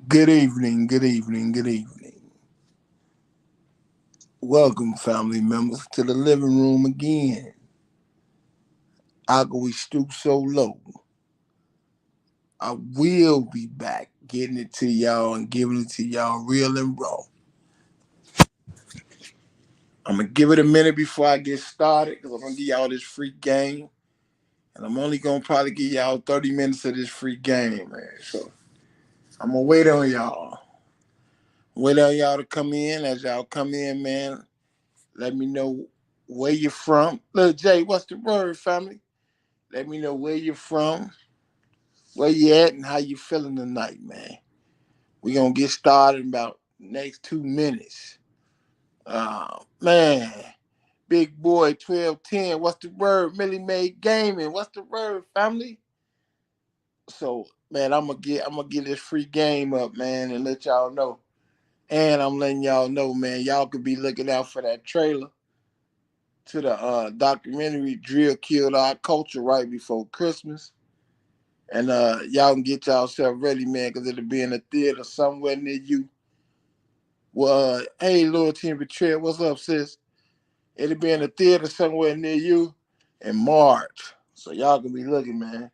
Good evening, good evening, good evening. Welcome, family members, to the living room again. How can we stoop so low? I will be back getting it to y'all and giving it to y'all real and raw. I'm gonna give it a minute before I get started because I'm gonna give y'all this free game. And I'm only gonna probably give y'all 30 minutes of this free game, man. So I'm gonna wait on y'all. Wait on y'all to come in. As y'all come in, man, let me know where you're from. Look, Jay, what's the word, family? Let me know where you're from, where you at, and how you feeling tonight, man. We gonna get started in about next 2 minutes. Man, big boy 1210. What's the word? Millie Mae Gaming. What's the word, family? So, man, I'm gonna get this free game up, man, and let y'all know. And I'm letting y'all know, man, y'all could be looking out for that trailer to the documentary Drill Killed Our Culture right before Christmas. And y'all can get yourself ready, man, because it'll be in a theater somewhere near you. Well, hey, Loyalty and Betrayal, what's up, sis? It'll be in a theater somewhere near you in March. So y'all can be looking, man.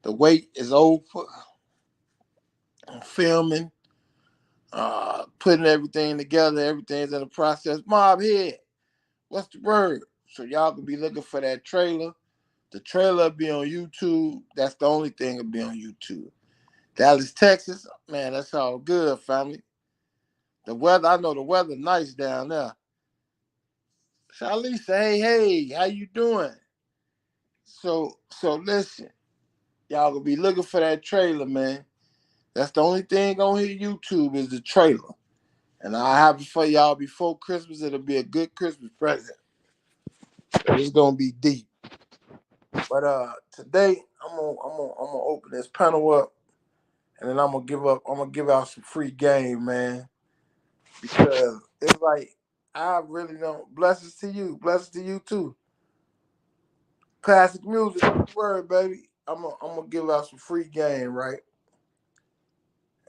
The wait is over. I'm filming, putting everything together. Everything's in the process. Mob head, what's the word? So y'all can be looking for that trailer. The trailer will be on YouTube. That's the only thing that'll be on YouTube. Dallas, Texas, man, that's all good, family. The weather, I know the weather nice down there. Shalisa, hey, how you doing? So listen, y'all gonna be looking for that trailer, man. That's the only thing on here YouTube is the trailer. And I have it for y'all before Christmas. It'll be a good Christmas present. It's gonna be deep. But today I'm gonna open this panel up and then I'm gonna give out some free game, man. Because it's like I really don't blessings to you. Blessings to you too. Classic music, word, baby. I'm gonna give out some free game, right?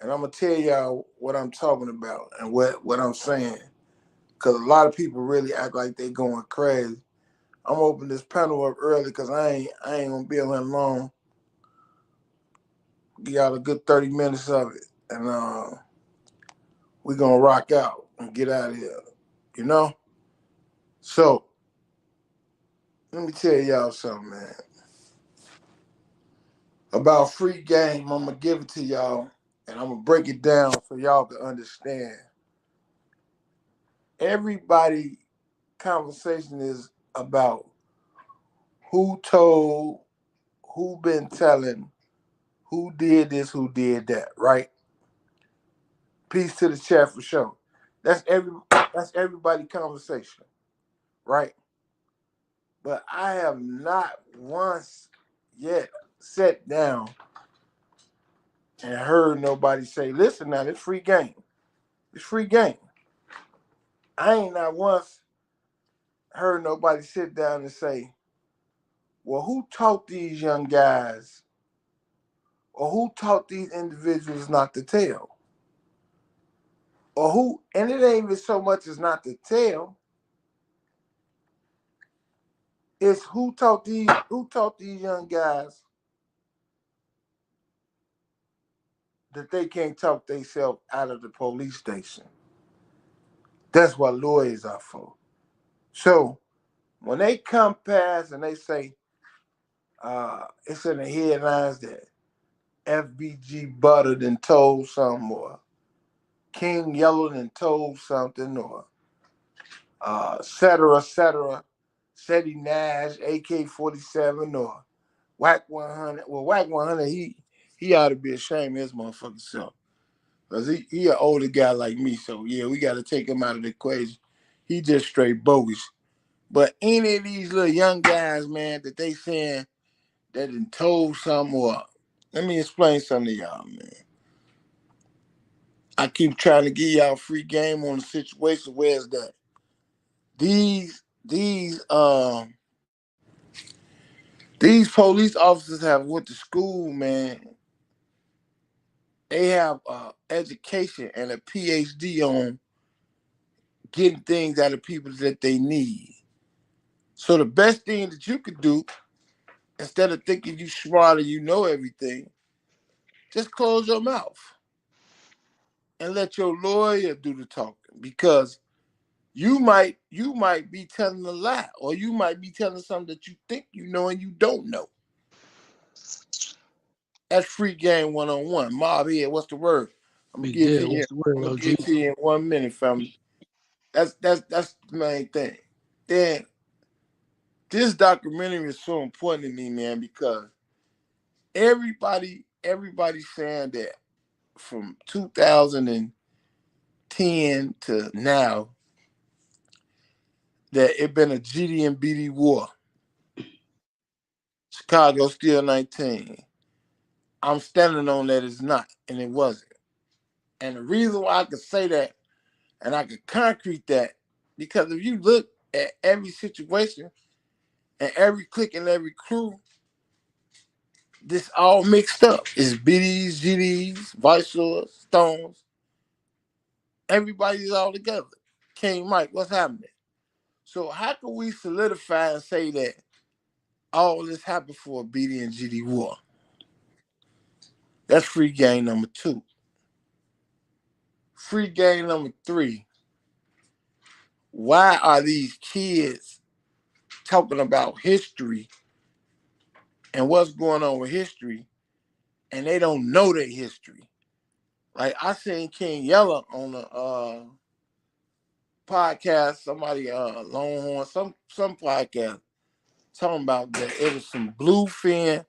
And I'm gonna tell y'all what I'm talking about and what I'm saying. Cause a lot of people really act like they going crazy. I'm gonna open this panel up early because I ain't gonna be on here long. Give y'all a good 30 minutes of it, and we gonna rock out and get out of here. You know. So let me tell y'all something, man. About free game. I'm gonna give it to y'all, and I'm gonna break it down so y'all can understand. Everybody conversation is about who told, who been telling, who did this, who did that, right? Peace to the chat for sure. That's everybody conversation, right? But I have not once yet sat down and heard nobody say, listen now, it's free game. It's free game. I ain't not once heard nobody sit down and say, well, who taught these young guys or who taught these individuals not to tell? Or who, and it ain't even so much as not to tell, it's who taught these young guys that they can't talk themselves out of the police station. That's what lawyers are for. So when they come past and they say, it's in the headlines that FBG buttered and told something, or King yellowed and told something, or cetera, cetera, Seti Nash, AK-47, or Whack 100. Well, Whack 100, he ought to be ashamed of his motherfucking self. Because he an older guy like me, so yeah, we got to take him out of the equation. He just straight bogus. But any of these little young guys, man, that they saying that done told some or let me explain something to y'all, man. I keep trying to give y'all free game on the situation. Where's that? These police officers have went to school, man, they have education and a PhD on getting things out of people that they need. So the best thing that you could do, instead of thinking you smart and you know everything, just close your mouth and let your lawyer do the talking, because you might be telling a lie, or you might be telling something that you think you know and you don't know. That's free game 101. Mob here, what's the word? I'm gonna Big get to deal. you. What's the word, I'm gonna OG? get to you in 1 minute, family. That's the main thing. Then this documentary is so important to me, man, because everybody's saying that from 2010 to now that it been a GD and BD war. Chicago still 19. I'm standing on that it's not, and it wasn't. And the reason why I could say that and I could concrete that, because if you look at every situation and every clique and every crew, this all mixed up. It's BDs, GDs, Vice Lords, Stones. Everybody's all together. King Mike, what's happening? So how can we solidify and say that all this happened for a BD and GD war? That's free game number 2. Free game number 3. Why are these kids talking about history and what's going on with history, and they don't know their history? Like I seen King Yella on the podcast, somebody Longhorn, some podcast talking about that it was some bluefin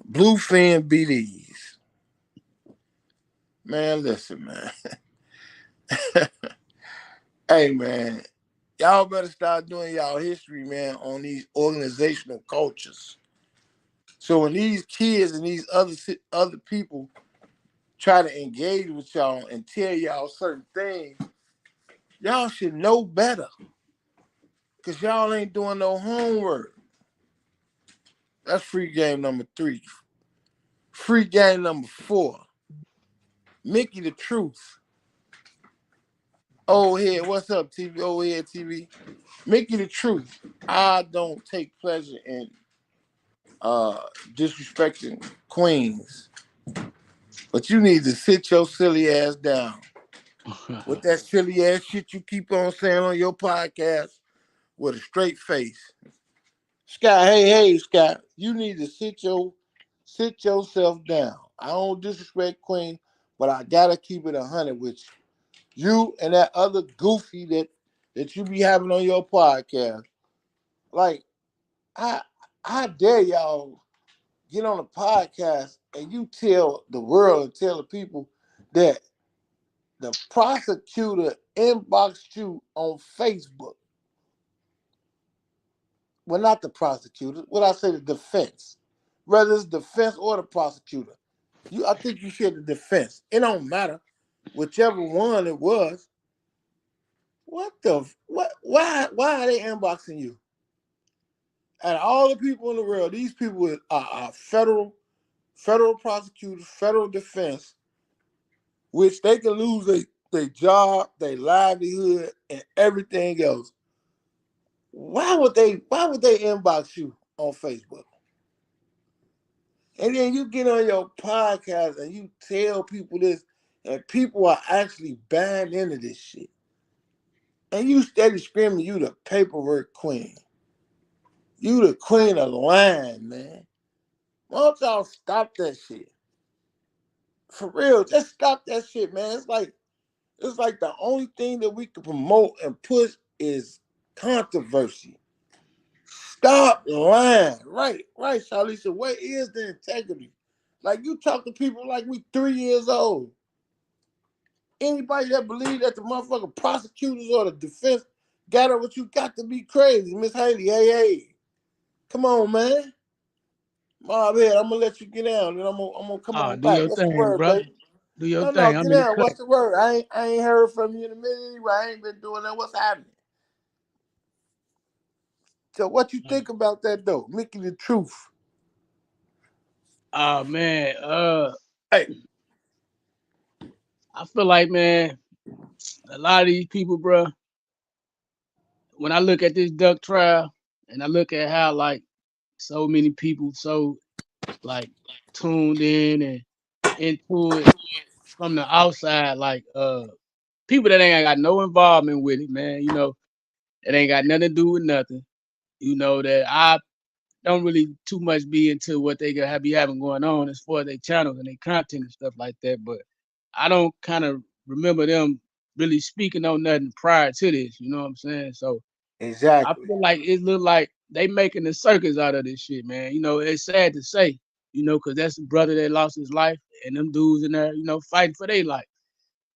BDs. Man, listen, man. Hey, man, y'all better start doing y'all history, man, on these organizational cultures. So when these kids and these other people try to engage with y'all and tell y'all certain things, y'all should know better, because y'all ain't doing no homework. That's free game number 3. Free game number 4. Mickey the Truth. Old head, what's up, TV? Old head TV. Mickey the Truth. I don't take pleasure in uh disrespecting queens, but you need to sit your silly ass down with that silly ass shit you keep on saying on your podcast with a straight face. Scott, hey, Scott, you need to sit yourself down. I don't disrespect Queen, but I gotta keep it 100 with you. You and that other goofy that you be having on your podcast. Like, I I dare y'all get on a podcast and you tell the world and tell the people that the prosecutor inboxed you on Facebook. Well, not the prosecutor. What I say, the defense. Whether it's defense or the prosecutor. I think you said the defense. It don't matter. Whichever one it was. What the what? Why are they inboxing you? And all the people in the world, these people are federal prosecutors, federal defense, which they can lose their job, their livelihood, and everything else. Why would they inbox you on Facebook? And then you get on your podcast and you tell people this, and people are actually buying into this shit. And you steady screaming, you the paperwork queen. You the queen of the line, man. Why don't y'all stop that shit? For real, just stop that shit, man. It's like the only thing that we can promote and push is controversy. Stop lying. Right, Charlize. Where is the integrity? Like, you talk to people like we 3 years old. Anybody that believe that the motherfucking prosecutors or the defense got it, what you got to be crazy. Miss Haley, hey. Come on, man. Mob head, I'm gonna let you get down, and I'm gonna come Ah, on do back. your What's the thing, word, brother. baby? Do your No, thing. get I'm in the down. cut. What's the word? I ain't heard from you in a minute anyway. I ain't been doing that. What's happening? So what you think about that though? Mickey the Truth. Oh man. Hey, I feel like, man, a lot of these people, bro, when I look at this duck trial and I look at how like so many people so like tuned in and into it from the outside, like people that ain't got no involvement with it, man, it ain't got nothing to do with nothing. That I don't really too much be into what they gonna be having going on as far as their channels and their content and stuff like that. But I don't kind of remember them really speaking on nothing prior to this. You know what I'm saying? So I Exactly. feel like it look like they making a circus out of this shit, man. It's sad to say, because that's a brother that lost his life and them dudes in there, fighting for their life.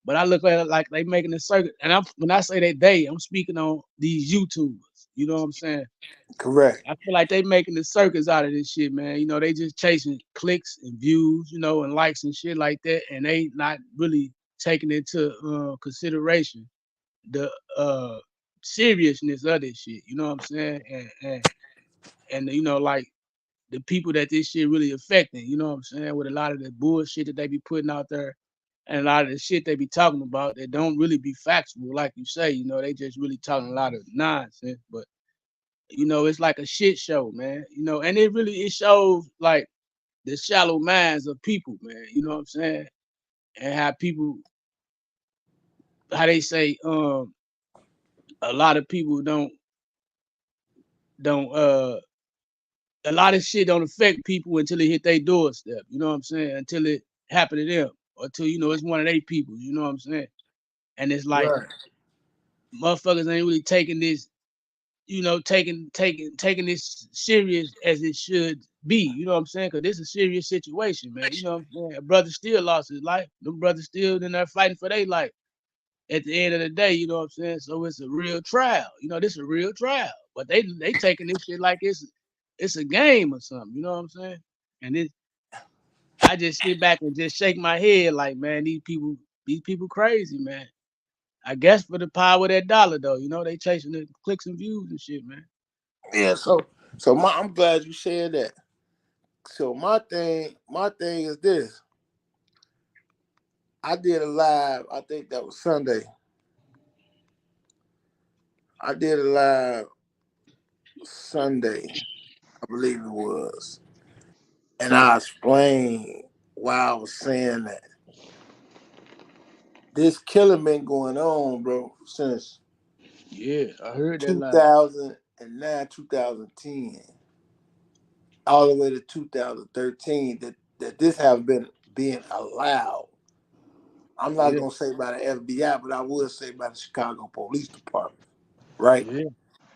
But I look at it like they making a circus, and when I say I'm speaking on these YouTubers. You know what I'm saying? Correct. I feel like they making the circus out of this shit, man. They just chasing clicks and views, and likes and shit like that, and they not really taking into consideration the seriousness of this shit. You know what I'm saying? And like the people that this shit really affecting. You know what I'm saying? With a lot of the bullshit that they be putting out there, and a lot of the shit they be talking about that don't really be factual, like you say. They just really talking a lot of nonsense, but it's like a shit show, man. And it shows like the shallow minds of people, man. You know what I'm saying? And how people, how they say, a lot of people don't a lot of shit don't affect people until it hit their doorstep. You know what I'm saying? Until it happened to them, or until it's one of their people. You know what I'm saying? And it's like Right. motherfuckers ain't really taking this taking this serious as it should be. You know what I'm saying? Because this is a serious situation, man. You know what I'm saying? A brother still lost his life. Them brothers still in there fighting for their life. At the end of the day, you know what I'm saying? So it's a real trial. This is a real trial. But they taking this shit like it's a game or something. You know what I'm saying? And I just sit back and just shake my head like, man, these people crazy, man. I guess for the power of that dollar though, they chasing the clicks and views and shit, man. Yeah. I'm glad you said that. So my thing is this. I did a live. I think that was Sunday. I did a live Sunday. I believe it was, and I explained why I was saying that. This killing been going on, bro, since Yeah, I heard that line. 2009, 2010, all the way to 2013. That this have been being allowed. I'm not Yeah, gonna say by the FBI, but I would say by the Chicago Police Department, right? yeah.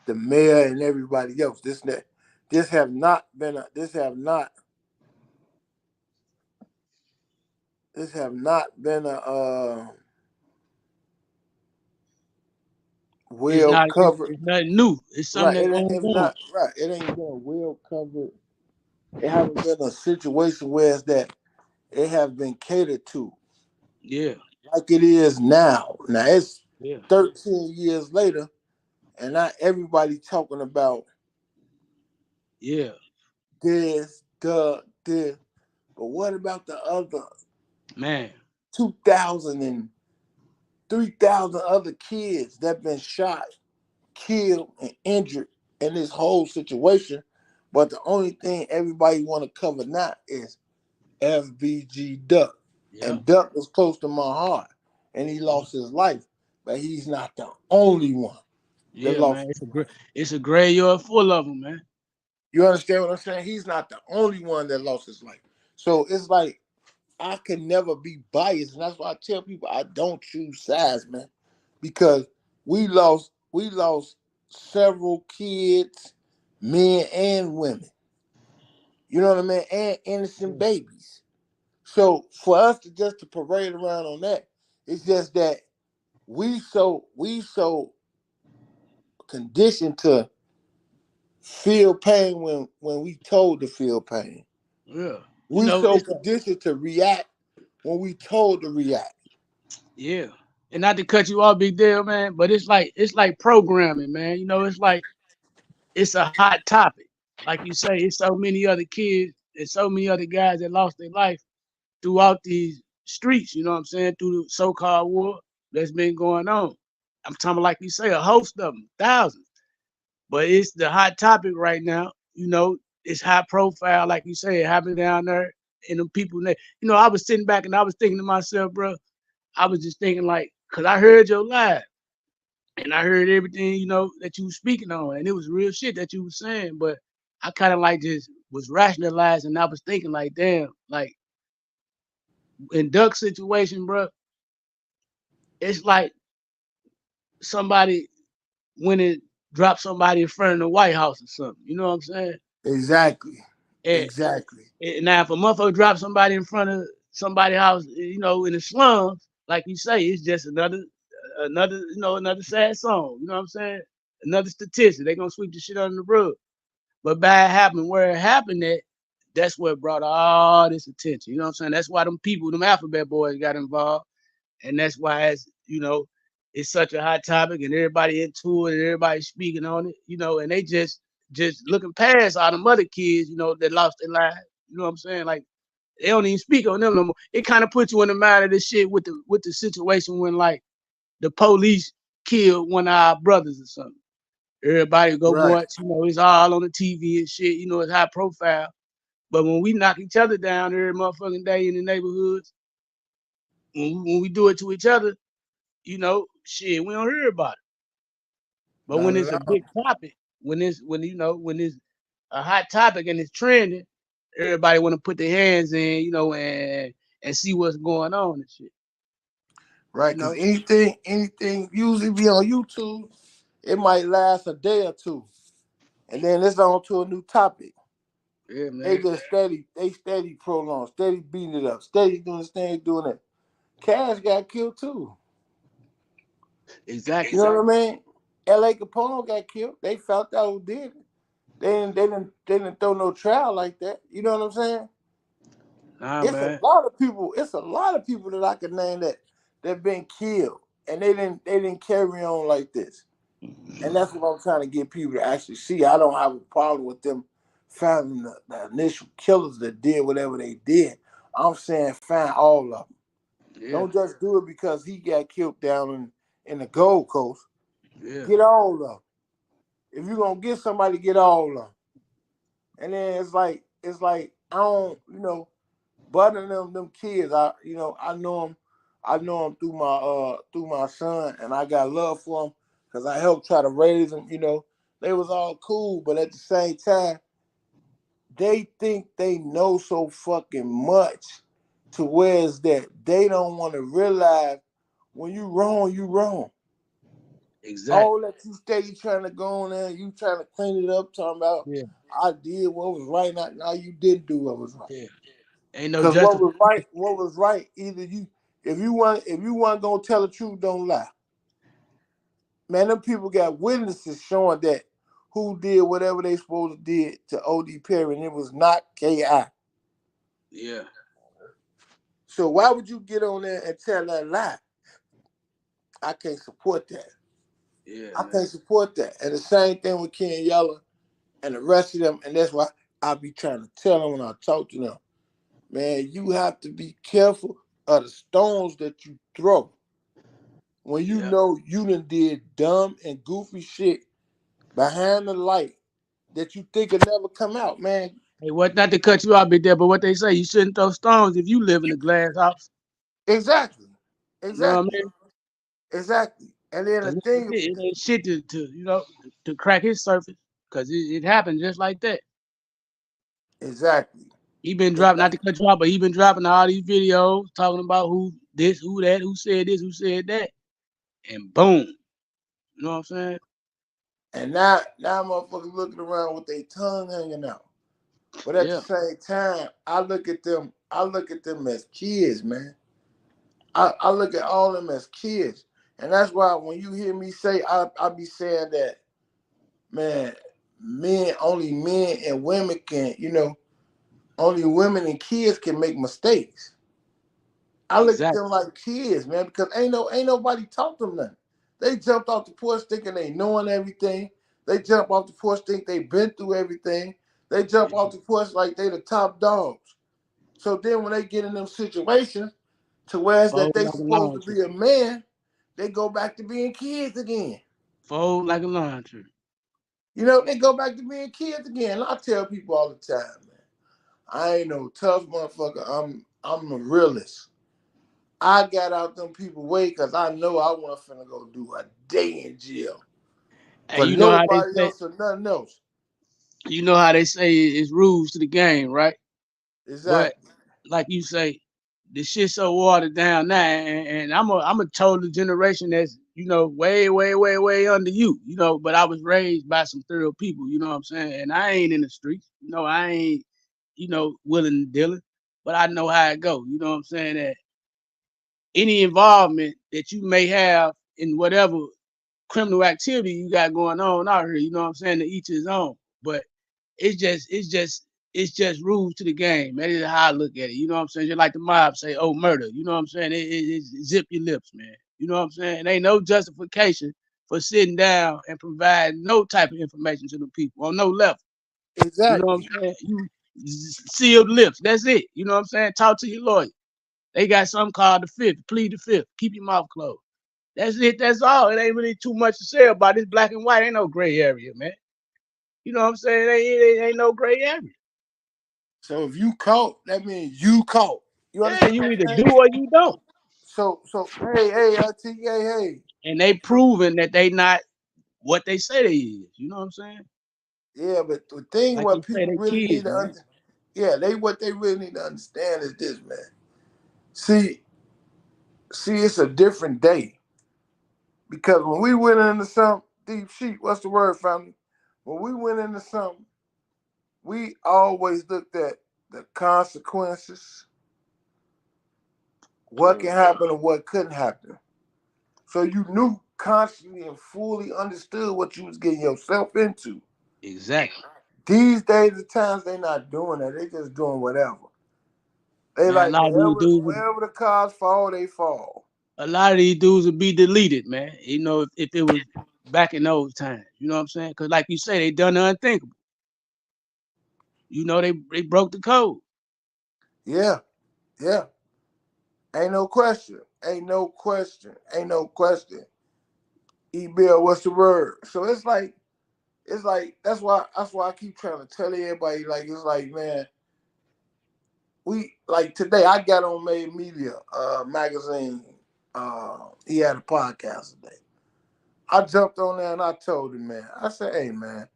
The mayor and everybody else. This have not been a, this have not been a It's well not. It's, covered. it's nothing new. It's something Right. that's It's ongoing. not right. It ain't been a well covered. It haven't been a situation where it's that it have been catered to Yeah, like it is now. Now it's yeah, 13 years later, and not everybody talking about yeah. this. But what about the other Man. 2,000 and 3,000 other kids that been shot, killed, and injured in this whole situation? But the only thing everybody want to cover now is FBG Duck. Yeah, And Duck was close to my heart. And he lost his life. But he's not the only one that yeah, lost man. his life. It's a graveyard full of them, man. You understand what I'm saying? He's not the only one that lost his life. So it's like I can never be biased. And that's why I tell people I don't choose sides, man. Because we lost several kids, men and women. You know what I mean? And innocent Yeah, babies. So for us to just to parade around on that, it's just that we so conditioned to feel pain when we told to feel pain. yeah. We so It's conditioned to react when we told to react. yeah. And not to cut you off, big deal, man. But it's like programming, man. It's like it's a hot topic. Like you say, it's so many other kids and so many other guys that lost their life throughout these. streets, you know what I'm saying, through the so-called war that's been going on. I'm talking about, like you say, a host of them, thousands. But it's the hot topic right now. You know, it's high profile, like you say, it happened down there. And the people, I was sitting back and I was thinking to myself, bro, I was just thinking like, cause I heard your live and I heard everything, that you was speaking on, and it was real shit that you was saying. But I kind of like just was rationalizing. I was thinking like, damn, like in Duck situation, bro, it's like somebody when it dropped somebody in front of the White House or something. You know what I'm saying? Exactly. And, Exactly. and now if a motherfucker drops somebody in front of somebody's house, in the slums, like you say, it's just another sad song. You know what I'm saying? Another statistic. They gonna sweep the shit under the rug. But by it happening where it happened at, that's what brought all this attention. You know what I'm saying? That's why them people, them alphabet boys got involved. And that's why it's such a hot topic and everybody into it and everybody speaking on it, and they just looking past all the other kids, that lost their lives. You know what I'm saying? Like they don't even speak on them no more. It kind of puts you in the mind of this shit with the situation when like the police killed one of our brothers or something. Everybody go Right. watch, it's all on the TV and shit, it's high profile. But when we knock each other down every motherfucking day in the neighborhoods, when we do it to each other, shit, we don't hear about it. But when Not it's at a all. big topic, when it's a hot topic and it's trending, everybody want to put their hands in, and see what's going on and shit. Right. You Because know? anything usually be on YouTube, it might last a day or two. And then it's on to a new topic. Yeah, They man. just steady prolong, steady beating it up, steady doing this thing, doing it. Cash got killed too. You Exactly. know what I mean? L.A. Capone got killed. They felt out who did it. They didn't throw no trial like that. You know what I'm saying? Nah, It's a man. lot of people. It's a lot of people that I could name that been killed, and they didn't carry on like this. And that's what I'm trying to get people to actually see. I don't have a problem with them finding the initial killers that did whatever they did. I'm saying find all of them. Yeah, Don't just do it because he got killed down in the Gold Coast. yeah, Get all of them. If you're gonna get somebody, get all of them. And then it's like I don't, buttering them kids. I know them through my son, and I got love for them because I helped try to raise them. They was all cool, but at the same time, they think they know so fucking much to where is that they don't want to realize when you wrong, you wrong. exactly. All that you steady trying to go on there, you trying to clean it up, talking about Yeah, I did what was right, now you didn't do what was right. yeah. Ain't no Cause what was right, justification. either if you want gonna tell the truth, don't lie. Man, them people got witnesses showing that who did whatever they supposed to did to OD Perry, and it was not KI. Yeah, So why would you get on there and tell that lie? I can't support that. yeah, I man. can't support that. And the same thing with Ken Yeller and the rest of them, and that's why I be trying to tell them when I talk to them, man, you have to be careful of the stones that you throw. When you Yeah. know you done did dumb and goofy shit behind the light that you think will never come out, man. Hey, what not to cut you off, big there, but what they say, you shouldn't throw stones if you live in a glass house. Exactly. You know what I Exactly. mean? Exactly. And then the Because thing, it ain't shit to crack his surface. Because it happened just like that. exactly. He been dropping, not Exactly. to cut you off, but he been dropping all these videos talking about who this, who that, who said this, who said that, and boom. You know what I'm saying? And now motherfuckers looking around with their tongue hanging out. But at the Yeah, same time, I look at them as kids, man. I look at all of them as kids. And that's why when you hear me say I be saying that, man, men and women can, only women and kids can make mistakes. I look at exactly. them like kids, man, because ain't nobody taught them nothing. They jumped off the porch thinking they knowing everything. They jump off the porch think they been through everything. They jump Yeah, off the porch like they the top dogs. So then when they get in them situations, To whereas that Fold they like a supposed to lawn tree. be a man, they go back to being kids again. Fold like a lawn tree. You know, they go back to being kids again. I tell people all the time, man, I ain't no tough motherfucker. I'm a realist. I got out them people way because I know I wasn't finna go do a day in jail And for you know how they nobody say, else or nothing else. it's rules to the game, right? But Exactly. like you say, the shit's so watered down now, and I'm a total generation that's way way under you, But I was raised by some thorough people, you know what I'm saying? And I ain't in the streets, I ain't willing and dealing, but I know how it go, you know what I'm saying? That any involvement that you may have in whatever criminal activity you got going on out here, you know what I'm saying? To each his own, but it's just rules to the game. That is how I look at it. You know what I'm saying? Just like the mob say, "Oh, murder." You know what I'm saying? It's zip your lips, man. You know what I'm saying? Ain't no justification for sitting down and providing no type of information to the people on no level. You know what I'm Exactly. saying? You sealed lips. That's it. You know what I'm saying? Talk to your lawyer. They got something called the fifth. Plead the fifth. Keep your mouth closed. That's it. That's all. It ain't really too much to say about this. Black and white ain't no gray area, man. You know what I'm saying? It ain't no gray area. So if you caught, that means you caught. You Yeah, understand you what either I'm do saying? or you don't. So hey, hey. And they So, proving that they not what they say they is. You know what I'm saying? yeah, but the thing Like you what say, people they really need kids, to man. understand, yeah, what they really need to understand is this, man. See, it's a different day because when we went into some deep sheet, what's the word, family? When we went into something, we always looked at the consequences, what can happen and what couldn't happen. So you knew constantly and fully understood what you was getting yourself into. Exactly. These days, the times they not doing that. They just doing whatever. They Man, like wherever the cars fall, they fall. a lot of these dudes would be deleted, man. If it was back in those times. You know what I'm saying? Because like you say, they done the unthinkable. They broke the code. Yeah, yeah. Ain't no question. Ain't no question. Ain't no question. E-bill, what's the word? So it's like that's why I keep trying to tell everybody, like, it's like, man, we like today I got on Made Media magazine. He had a podcast today. I jumped on there and I told him, man, I said, hey, man,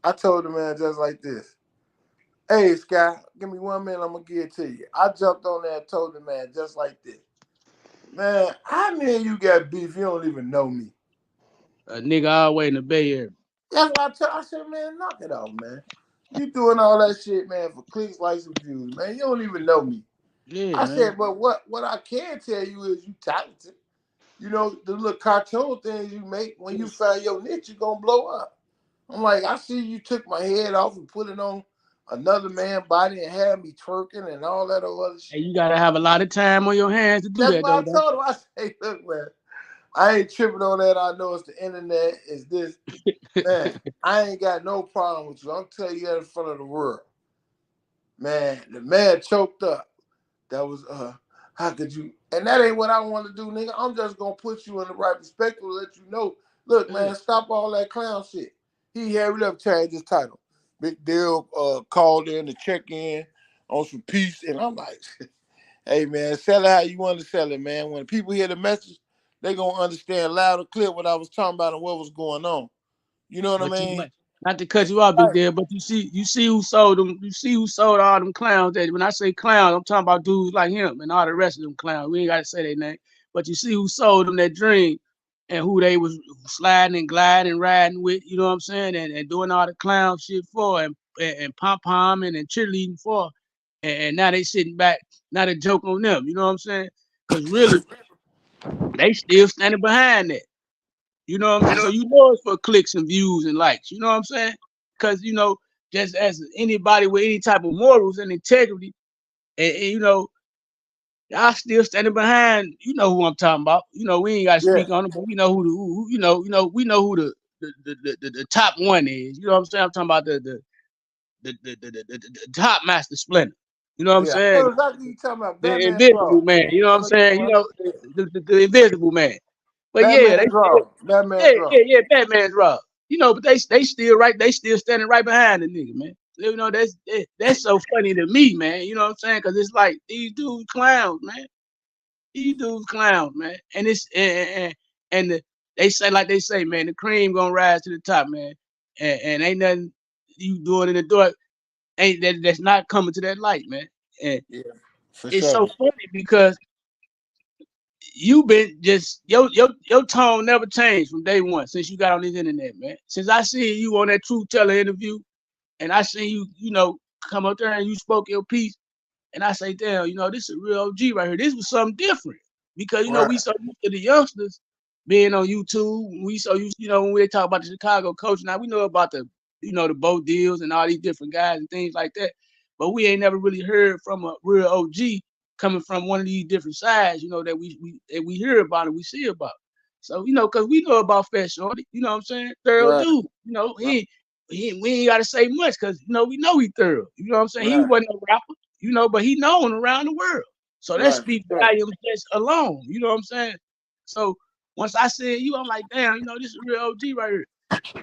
I told him, man, just like this. Hey, Sky, give me 1 minute, I'm gonna give it to you. I jumped on there and told him, man, just like this. Man, how many of you got beef? You don't even know me. A nigga always in the Bay Area. That's what I said, man, knock it off, man. You doing all that shit, man, for clicks, likes, and views, man. You don't even know me. Yeah, I man. said, but what I can tell you is you talented. You know, the little cartoon things you make, when you find your niche, you're gonna blow up. I'm like, I see you took my head off and put it on another man's body and had me twerking and all that other And shit. you gotta have a lot of time on your hands to do That's that, why I though. told him. I say, look, man, I ain't tripping on that. I know it's the internet. It's this. Man, I ain't got no problem with you. I'm telling you that in front of the world. Man, the man choked up. That was how could you, and that ain't what I want to do, nigga. I'm just gonna put you in the right perspective to let you know. Look, Yeah. man, stop all that clown shit. He hurried up, changed his title. Big Deal called in to check in on some peace, and I'm like, hey, man, sell it how you want to sell it, man. When people hear the message, they gonna understand loud and clear what I was talking about and what was going on. You know what I But mean? not to cut you off, Big Deal, but you see who sold them. You see who sold all them clowns. That when I say clowns, I'm talking about dudes like him and all the rest of them clowns. We ain't gotta say their name, but you see who sold them that dream and who they was sliding and gliding, riding with. You know what I'm saying? And doing all the clown shit for and pom pomming and cheerleading for. And now they sitting back. Not a joke on them. You know what I'm saying? Because really, they still standing behind that. You know what I'm saying? So it's for clicks and views and likes. You know what I'm saying? Because just as anybody with any type of morals and integrity, and y'all still standing behind. You know who I'm talking about. We ain't got to Yeah, speak on it, but we know we know who the top one is. You know what I'm saying? I'm talking about the top master splinter. You know what I'm Yeah, I saying? know exactly what you talking about. The Batman invisible draw. man. You know what I'm saying? You know, the invisible man. But yeah, Batman they draw. Batman yeah, draw. yeah, yeah, Batman's robbed. You know, but they still right. They still standing right behind the nigga, man. You know, that's so funny to me, man. You know what I'm saying? Because it's like these dudes clowns, man. These dudes clowns, man. And it's and they say like they say, man, the cream gonna rise to the top, man. And ain't nothing you doing in the door ain't that's not coming to that light, man. And Yeah, for it's sure. so funny because you been just your tone never changed from day one since you got on this internet, man. Since I seen you on that Truth Teller interview, and I seen you, you know, come up there and you spoke your piece, and I say, damn, you know, this is a real OG right here. This was something different because you know we Right, so used to the youngsters being on YouTube. We so used, you know, when they talk about the Chicago coach, now we know about the, you know, the Bo Deals and all these different guys and things like that, but we ain't never really heard from a real OG coming from one of these different sides, you know, that we hear about and we see about. So you know, cause we know about Fat Shorty, you know what I'm saying? Thorough right, dude, you know, right, we ain't gotta say much because we know he thorough. You know what I'm saying? He right, wasn't a rapper, you know, but he known around the world. So that right, speaks for sure. volumes just alone. You know what I'm saying? So once I said you, I'm like, damn, you know, this is a real OG right here.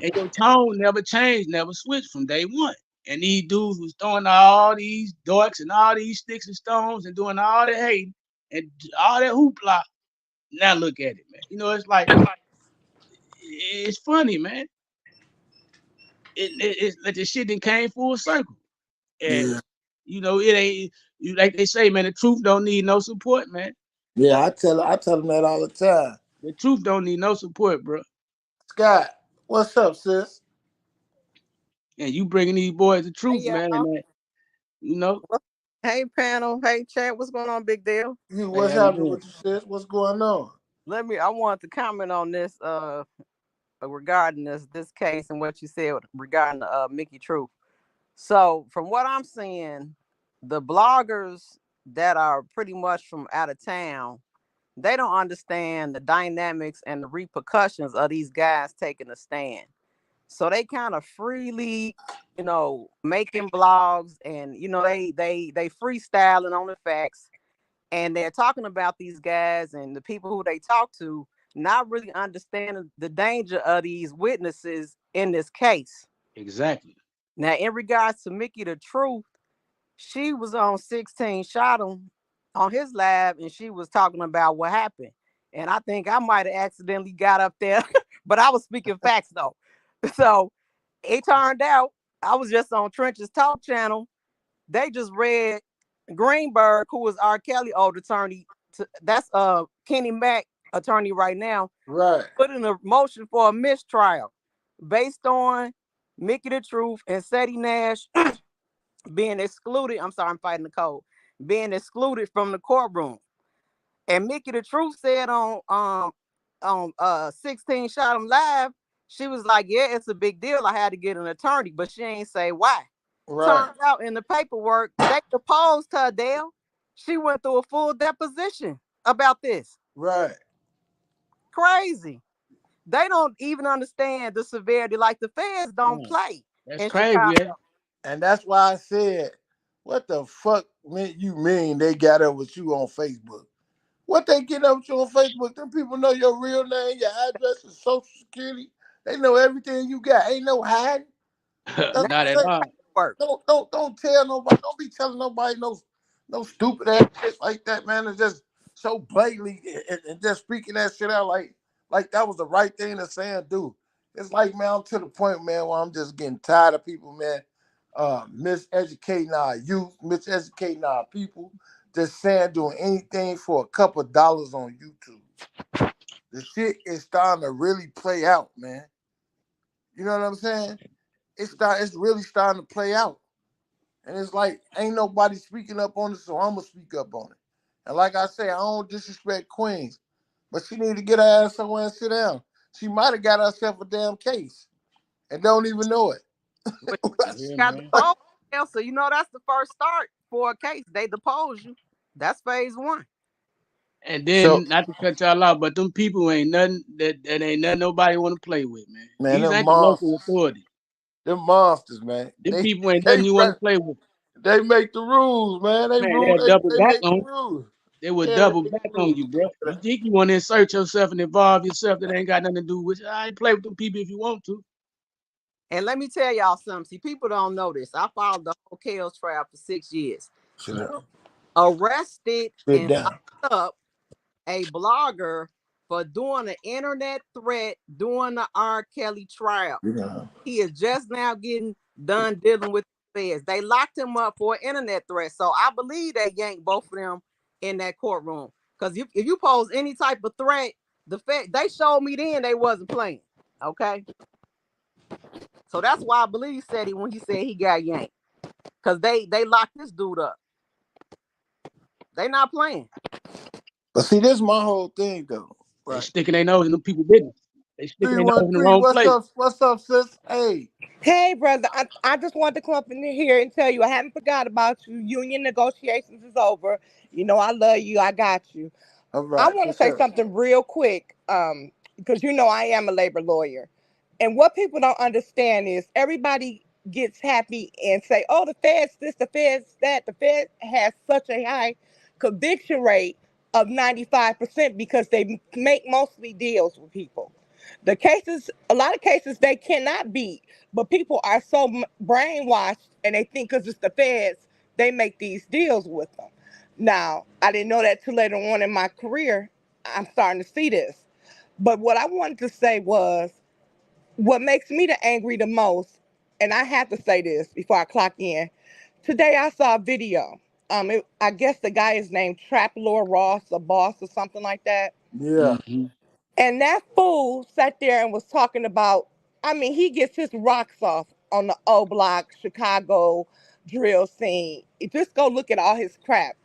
And your tone never changed, never switched from day one. And these dudes was throwing all these darts and all these sticks and stones and doing all that hating and all that hoopla. Now look at it, man. You know, it's like it's funny, man. It's like the shit that came full circle. And Yeah, you know, it ain't you like they say, man, the truth don't need no support, man. yeah. I tell them that all the time. The truth don't need no support, bro. Scott, what's up, sis? And you bringing these boys the Hey truth, man, and y'all. that, you know, Hey panel. Hey chat. What's going on, big deal? You, hey, what's how you happening doing? with you, sis? What's going on? I wanted to comment on this regarding this case and what you said regarding Mickey Truth. So from what I'm seeing, the bloggers that are pretty much from out of town, they don't understand the dynamics and the repercussions of these guys taking a stand. So they kind of freely, making blogs, and they freestyling on the facts, and they're talking about these guys and the people who they talk to, not really understanding the danger of these witnesses in this case. Exactly. Now, in regards to Mickey the Truth, she was on 16 Shot him on his live, and she was talking about what happened. And I think I might have accidentally got up there, but I was speaking facts though. So it turned out I was just on Trench's Talk channel. They just read Greenberg, who was R. Kelly old attorney. That's Kenny Mack attorney right now, Right, put in a motion for a mistrial based on Mickey the Truth and Seti Nash being excluded. I'm sorry, I'm fighting the cold. Being excluded from the courtroom. And Mickey the Truth said on 16 Shot him live, she was like, yeah, it's a big deal. I had to get an attorney, but she ain't say why. right, Turns out in the paperwork, they deposed her, Dale. She went through a full deposition about this. right. Crazy. They don't even understand the severity. Like the feds don't Yeah, play that's in crazy, Chicago. yeah. And that's why I said, what the fuck you mean they got up with you on Facebook? What they get up with you on Facebook? Them people know your real name, your address, and social security. They know everything you got. Ain't no hiding. That's That's Not at what I'm saying. all. work. Don't tell nobody. Don't be telling nobody no stupid ass shit like that, man. It's just so blatantly and just speaking that shit out like that was the right thing to say and do. It's like, man, I'm to the point, man, where I'm just getting tired of people, man, miseducating our youth, miseducating our people, just saying doing anything for a couple of dollars on YouTube. The shit is starting to really play out, man. You know what I'm saying? It's really starting to play out. And it's like, ain't nobody speaking up on it, so I'm gonna speak up on it. And like I say, I don't disrespect Queens, but she need to get her ass somewhere and sit down. She might have got herself a damn case and don't even know it. But Yeah, you got the man. poll, so that's the first start for a case. They depose you. That's phase one. And So, then not to cut y'all off, but them people ain't nothing that ain't nothing nobody want to play with, man. man, These them ain't the local monsters, authorities. them monsters, man. Them They people ain't they nothing you want run to play with. They make the rules, man. They Man, rule. they'll double They back make the on. rules. They would Yeah, double they make back the on rules. you, bro. You think you want to insert yourself and involve yourself that ain't got nothing to do with you. I play with them people if you want to. And let me tell y'all something. See, people don't know this. I followed the whole Chaos trial for 6 years. Sit down. Arrested Sit and down. locked up a blogger for doing an internet threat during the R. Kelly trial. Sit down. He is just now getting done dealing with the feds. They locked him up for an internet threat. So I believe they yanked both of them in that courtroom. Because if you pose any type of threat, the Fed, they showed me then they wasn't playing. Okay. So that's why I believe said he when he said he got yanked. Because they locked this dude up. They not playing. But see, this is my whole thing, though. They Right. sticking their nose in the people business. They sticking their nose in the 313, wrong what's place. up? What's up, sis? Hey. Hey, brother, I just wanted to come up in here and tell you I haven't forgot about you. Union negotiations is over. You know I love you. I got you. All I right, want for to say sure. something real quick, because you know I am a labor lawyer, and what people don't understand is everybody gets happy and say, "Oh, the feds this, the feds that." The Fed has such a high conviction rate of 95% because they make mostly deals with people. The cases, a lot of cases, they cannot beat, but people are so brainwashed and they think because it's the feds, they make these deals with them. Now, I didn't know that till later on in my career. I'm starting to see this. But what I wanted to say was what makes me the angry the most, and I have to say this before I clock in. Today I saw a video. I guess the guy is named Trap Lord Ross, or Boss, or something like that. Yeah. Mm-hmm. And that fool sat there and was talking about, I mean, he gets his rocks off on the O Block, Chicago drill scene. Just go look at all his crap.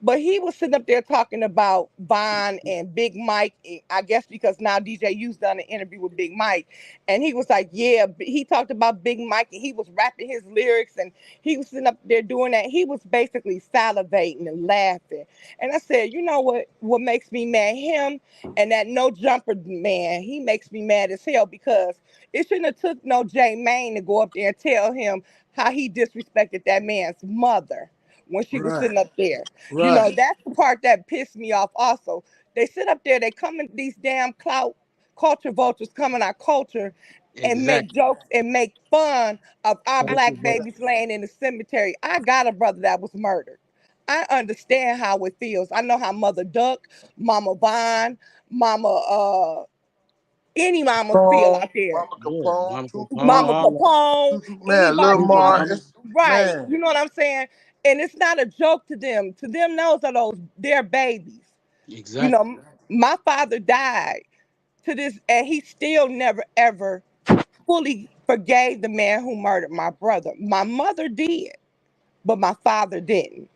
But he was sitting up there talking about Von and Big Mike. I guess because now DJ U's done an interview with Big Mike. And he was like, yeah, he talked about Big Mike and he was rapping his lyrics and he was sitting up there doing that. He was basically salivating and laughing. And I said, you know what makes me mad? Him and that no jumper man, he makes me mad as hell because it shouldn't have took no J Main to go up there and tell him how he disrespected that man's mother when she was Right. sitting up there. You Right. know, that's the part that pissed me off also. They sit up there, they come in these damn clout culture vultures come in our culture and make Exactly. jokes and make fun of our Culture black vulture. babies laying in the cemetery. I got a brother that was murdered. I understand how it feels. I know how Mother Duck, Mama Vine, Mama any mamas feel Capone, out there. Mama Yeah, Capone, Mama Tuka Capone, Mama Mama, all Capone, man, Lil anybody Tuka mama, Mar, Mama. it's, right. man, You know what I'm saying? And it's not a joke to them. To them, those are their babies. You Exactly. know, my father died to this, and he still never ever fully forgave the man who murdered my brother. My mother did, but my father didn't.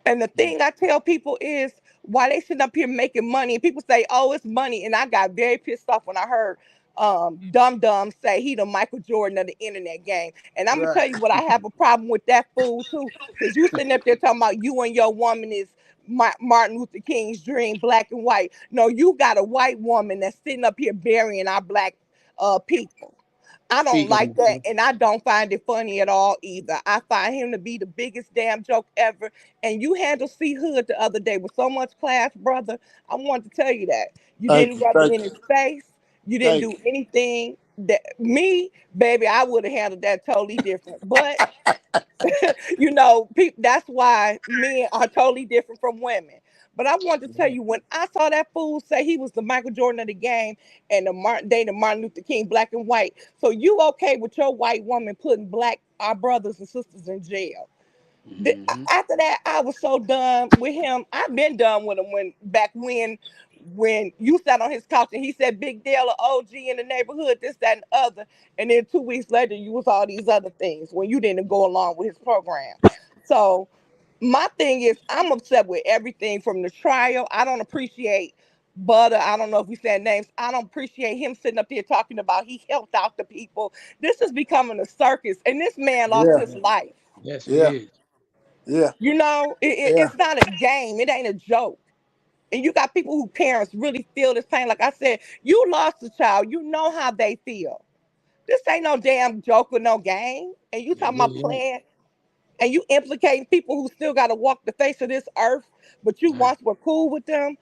And the thing I tell people is why they sitting up here making money, and people say, "Oh, it's money," and I got very pissed off when I heard Dum Dum say he the Michael Jordan of the internet game. And I'm gonna right, tell you what I have a problem with that fool too, because you sitting up there talking about you and your woman is Martin Luther King's dream, black and white. No, you got a white woman that's sitting up here burying our black people. I don't Speak on like it, that, bro. and I don't find it funny at all either. I find him to be the biggest damn joke ever. And you handled C Hood the other day with so much class, brother. I want to tell you that you didn't rub it thank in you, his face. You didn't thank do anything that me, baby. I would have handled that totally different. But you know, that's why men are totally different from women. But I want to tell Yeah. you, when I saw that fool say he was the Michael Jordan of the game and the Martin Luther King, black and white. So you okay with your white woman putting black our brothers and sisters in jail? Mm-hmm. After that, I was so done with him. I've been done with him when you sat on his couch and he said Big Dale or OG in the neighborhood, this, that, and the other. And then 2 weeks later, you was all these other things when you didn't go along with his program. So my thing is, I'm upset with everything from the trial. I don't appreciate Butter. I don't know if we said names. I don't appreciate him sitting up here talking about he helped out the people. This is becoming a circus, and this man lost yeah, his life. Yes, it yeah, is. yeah, You know, yeah, it's not a game. It ain't a joke. And you got people who parents really feel this pain. Like I said, you lost a child. You know how they feel. This ain't no damn joke or no game. And you It talking about really ain't. playing. and you implicating people who still got to walk the face of this earth, but you once were cool with them.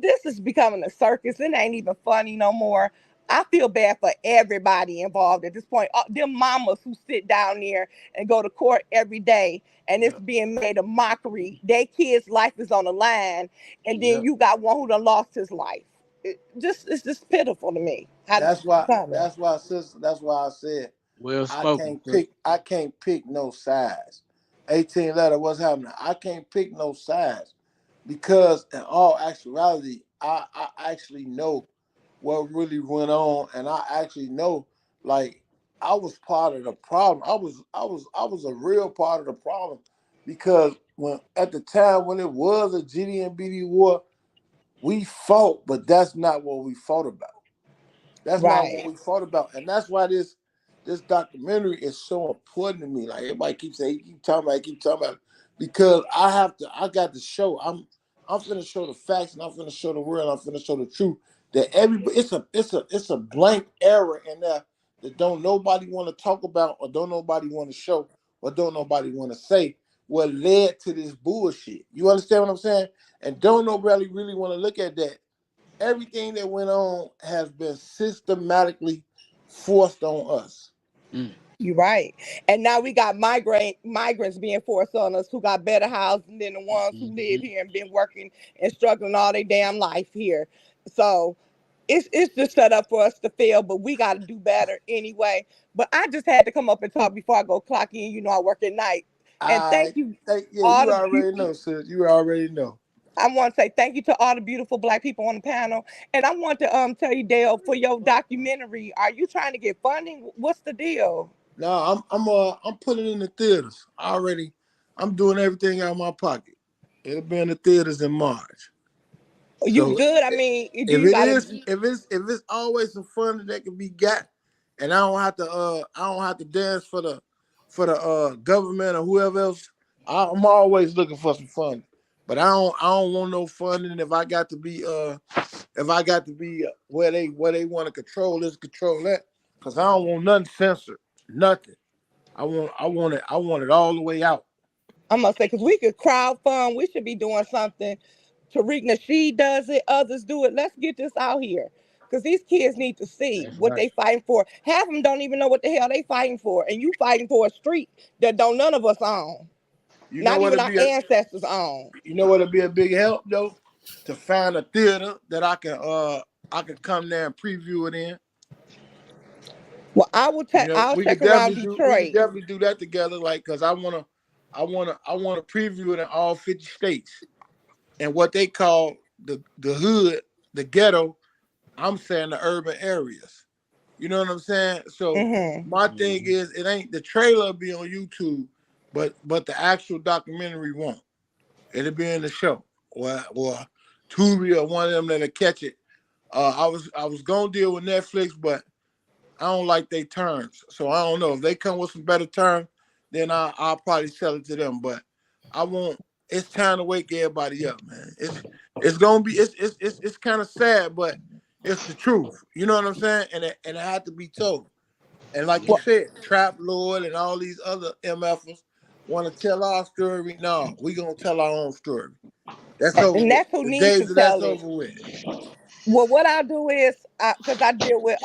This is becoming a circus. It ain't even funny no more. I feel bad for everybody involved at this point. Them mamas who sit down there and go to court every day, and it's Yep. being made a mockery. Their kid's life is on the line, and then Yep. you got one who done lost his life. It's just pitiful to me. How That's why. common. That's why, sister. That's why I said Well I spoken, can't sir. pick. I can't pick no sides. 18 letter. What's happening? I can't pick no sides because, in all actuality, I actually know what really went on, and I actually know, like, I was part of the problem. I was a real part of the problem because when at the time when it was a GD&BD war, we fought, but that's not what we fought about. That's not what Right. we fought about, and that's why this documentary is so important to me. Like everybody keeps saying, keep talking about it, because I have to. I got to show. I'm finna show the facts, and I'm finna show the world. I'm finna show the truth that everybody. It's a blank error in there that don't nobody want to talk about, or don't nobody want to show, or don't nobody want to say what led to this bullshit. You understand what I'm saying? And don't nobody really want to look at that. Everything that went on has been systematically forced on us. You're right. And now we got migrants being forced on us who got better housing than the ones who live here and been working and struggling all their damn life here. So it's just set up for us to fail, but we got to do better anyway. But I just had to come up and talk before I go clock in. You know, I work at night. And I thank you, think, yeah, all you the already know, sis. You already know. I want to say thank you to all the beautiful black people on the panel. And I want to tell you, Dale, for your documentary, are you trying to get funding? What's the deal? No, I'm putting it in the theaters. I'm doing everything out of my pocket. It'll be in the theaters in March. You So good? I mean, do if you it got is, to? if it's always some fun that can be got, and I don't have to dance for the government or whoever else. I'm always looking for some fun, but I don't want no funding if I got to be where they want to control this, control that, because I don't want nothing censored, nothing. I want it all the way out. I'm gonna say because we could crowd fund. We should be doing something. Tariq Nasheed does it. Others do it. Let's get this out here because these kids need to see That's what right. they fighting for. Half of them don't even know what the hell they fighting for, and you fighting for a street that don't none of us own, You know not what? even our ancestors own. You know what'd be a big help though, to find a theater that I can come there and preview it in. Well, I will. You know, I'll we check could around definitely do we could Detroit. definitely do that together. Like, cause I wanna preview it in all 50 states and what they call the hood, the ghetto. I'm saying the urban areas. You know what I'm saying? So Hmm. my thing is, it ain't the trailer be on YouTube, but the actual documentary won't. It'll be in the show, or Tubi or one of them that'll catch it. I was gonna deal with Netflix, but I don't like their terms, so I don't know if they come with some better terms. Then I'll probably sell it to them. But I won't. It's time to wake everybody up, man. It's gonna be it's kind of sad, but it's the truth. You know what I'm saying? And it had to be told. And like you Well, said, Trap Lord and all these other MFers want to tell our story. No, we gonna tell our own story. That's over and with. that's who The needs to days of that's tell it. over with. Well, what I'll do is because I deal with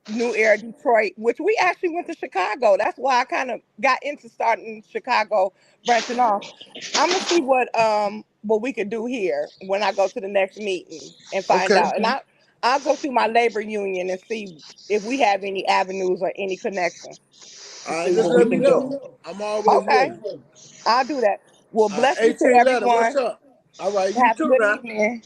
New Era Detroit, which we actually went to Chicago. That's why I kind of got into starting Chicago, branching off. I'm gonna see what we could do here when I go to the next meeting and find Okay. out. And I'll go through my labor union and see if we have any avenues or any connections All to right, see just what we let me can know. do. I'm always Okay, ready. I'll do that. Well, blessings to 18 letter, what's everyone. up? All right, you Have a too good now. evening.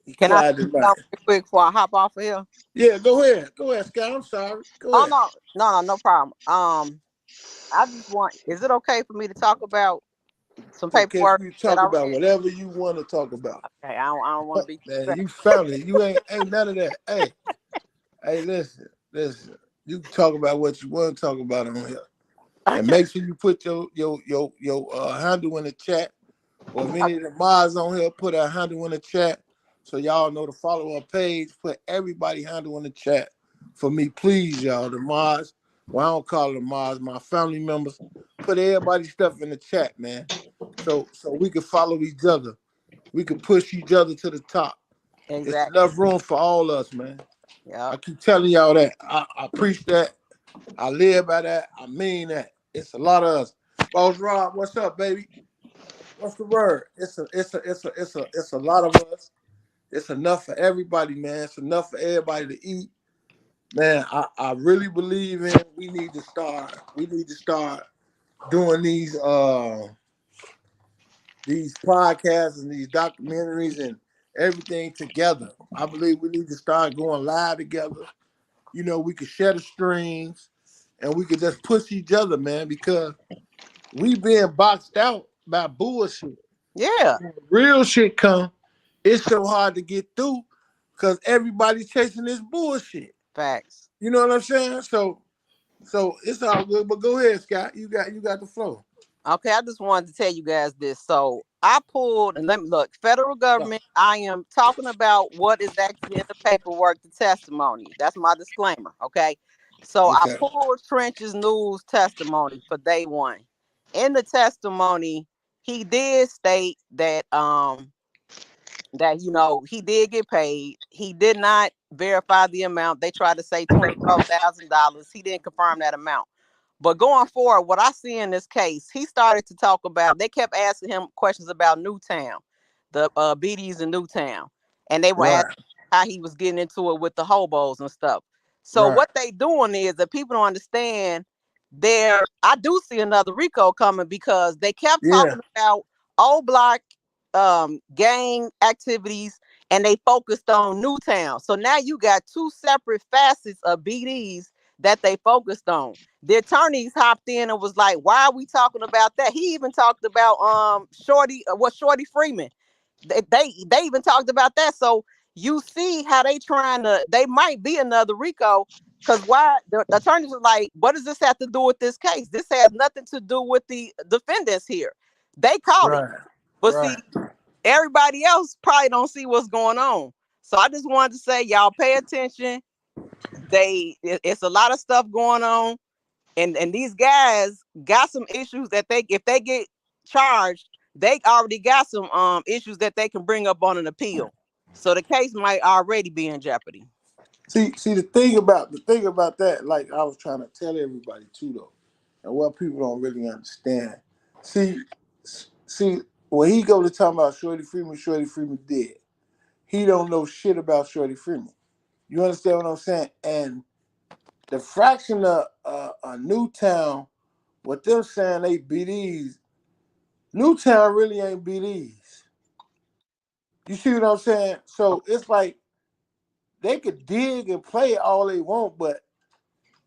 You Can I say quiet tonight. something real quick before I hop off of here? Yeah, go ahead. Go ahead, Scott. I'm sorry. Go Oh ahead. no, no problem. I just want. Is it okay for me to talk about some It's okay for paperwork you to that talk I about read? whatever you want to talk about. Okay, I don't want to be Man, you disrespectful. family. You ain't none of that. Hey, listen. You can talk about what you want to talk about on here. And Okay, make sure you put your handle in the chat. Or if any of the mods on here put a handle in the chat So y'all know to follow our page. Put everybody handle in the chat for me, please, y'all. The mods. Well, I don't call them mods. My family members. Put everybody's stuff in the chat, man. So we can follow each other. We can push each other to the top. It's Exactly. enough room for all us, man. Yeah. I keep telling y'all that. I preach that. I live by that. I mean that. It's a lot of us. Boss Rob, what's up, baby? What's the word? It's a lot of us. It's enough for everybody, man. It's enough for everybody to eat. Man, I really believe in we need to start doing these podcasts and these documentaries and everything together. I believe we need to start going live together. You know, we could share the streams and we could just push each other, man, because we being boxed out by bullshit. Yeah. When real shit come, it's so hard to get through because everybody's chasing this bullshit. Facts. You know what I'm saying? So it's all good. But go ahead, Scott. You got the flow. Okay, I just wanted to tell you guys this. So I pulled, and let me look, federal government, I am talking about what is actually in the paperwork, the testimony. That's my disclaimer. Okay. So I pulled Trench's news testimony for day one. In the testimony, he did state that he did get paid. He did not verify the amount. They tried to say $24,000. He didn't confirm that amount. But going forward, what I see in this case, he started to talk about, they kept asking him questions about Newtown, the BDs in Newtown. And they were asking how he was getting into it with the hobos and stuff. So what they doing is that people don't understand I do see another RICO coming because they kept talking about old block gang activities and they focused on Newtown. So now you got two separate facets of BDs that they focused on. The attorneys hopped in and was like, why are we talking about that? He even talked about Shorty Freeman. They even talked about that. So you see how they might be another RICO, because why the attorneys are like, what does this have to do with this case? This has nothing to do with the defendants here. They caught it. But see, everybody else probably don't see what's going on. So I just wanted to say, y'all pay attention. It's a lot of stuff going on, and these guys got some issues that if they get charged, they already got some issues that they can bring up on an appeal. So the case might already be in jeopardy. See the thing about that, like I was trying to tell everybody too, though, and what people don't really understand. See, when he go to talk about Shorty Freeman dead. He don't know shit about Shorty Freeman. You understand what I'm saying? And the fraction of Newtown, what they're saying they BDs, Newtown really ain't BDs. You see what I'm saying? So it's like they could dig and play all they want, but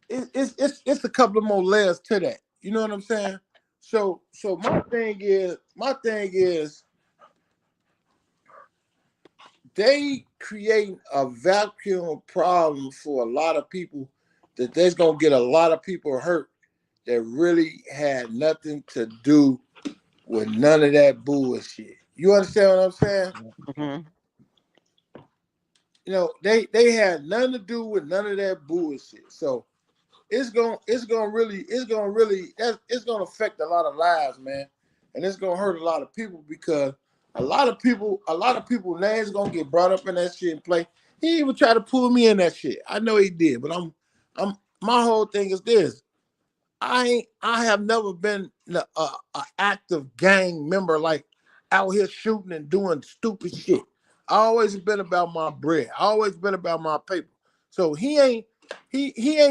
it's a couple of more layers to that. You know what I'm saying? So my thing is they create a vacuum problem for a lot of people that there's gonna get a lot of people hurt that really had nothing to do with none of that bullshit. You understand what I'm saying? Mm-hmm. You know, they had nothing to do with none of that bullshit. So it's gonna affect a lot of lives, man, and it's gonna hurt a lot of people because a lot of people names gonna get brought up in that shit and play. He even tried to pull me in that shit. I know he did, but my whole thing is this: I have never been a active gang member like out here shooting and doing stupid shit. I always been about my bread. I always been about my paper. So he ain't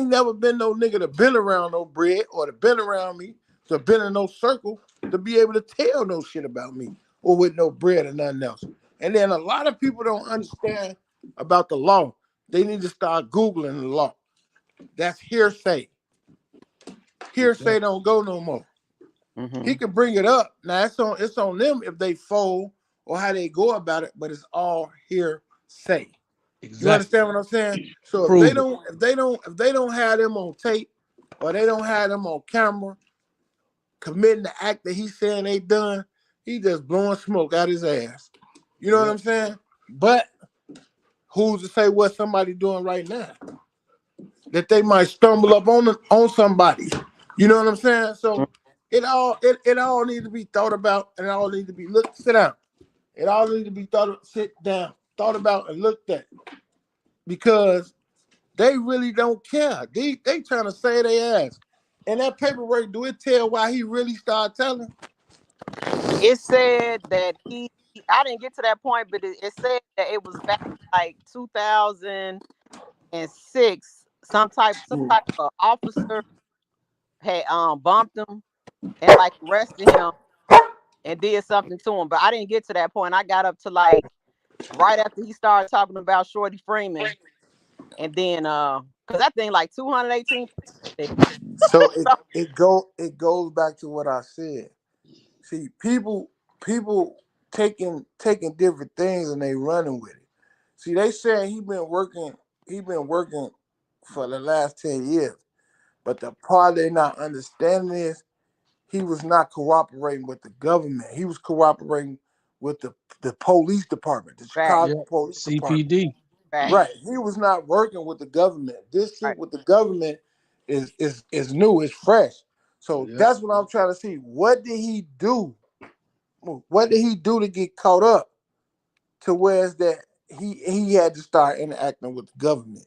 never been no nigga to been around no bread or to been around me, to been in no circle to be able to tell no shit about me or with no bread or nothing else. And then a lot of people don't understand about the law. They need to start Googling the law. That's hearsay. Hearsay don't go no more. Mm-hmm. He can bring it up. Now it's on them if they fold or how they go about it, but it's all hearsay. Exactly. You understand what I'm saying? So if they don't have them on tape or they don't have them on camera committing the act that he's saying they done, he just blowing smoke out his ass. You know what I'm saying? But who's to say what somebody doing right now? That they might stumble up on somebody. You know what I'm saying? So it all needs to be thought about, and it all needs to be sit down. It all needs to be thought about and looked at, because they really don't care. They trying to say their ass. And that paperwork, do it tell why he really started telling? It said that I didn't get to that point, but it said that it was back like 2006. Some type of officer had bumped him and like arrested him and did something to him. But I didn't get to that point. I got up to like right after he started talking about Shorty Freeman, and then because that thing like 218. So it goes back to what I said. See, people taking different things and they running with it. See, they saying he been working for the last 10 years. But the part they not understanding is he was not cooperating with the government. He was cooperating with the police department, the Chicago Police Department. CPD. Right. He was not working with the government. This shit with the government is new, it's fresh. So that's what I'm trying to see. What did he do? What did he do to get caught up to where is that he had to start interacting with the government?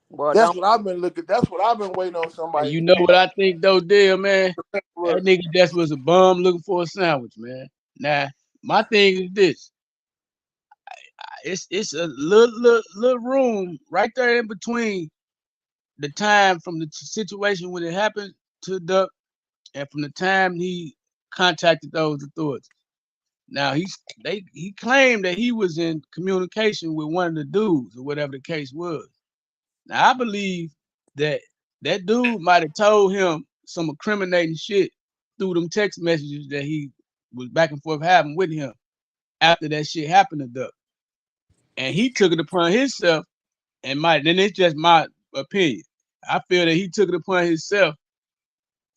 Well, that's what I've been looking. That's what I've been waiting on somebody. You know what I think though, Dale, man? That nigga just was a bum looking for a sandwich, man. Now, my thing is this. It's a little room right there in between the time from the situation when it happened to Duck and from the time he contacted those authorities. Now he claimed that he was in communication with one of the dudes or whatever the case was. Now I believe that dude might have told him some incriminating shit through them text messages that he was back and forth having with him after that shit happened to Duck. And he took it upon himself, and then it's just my opinion. I feel that he took it upon himself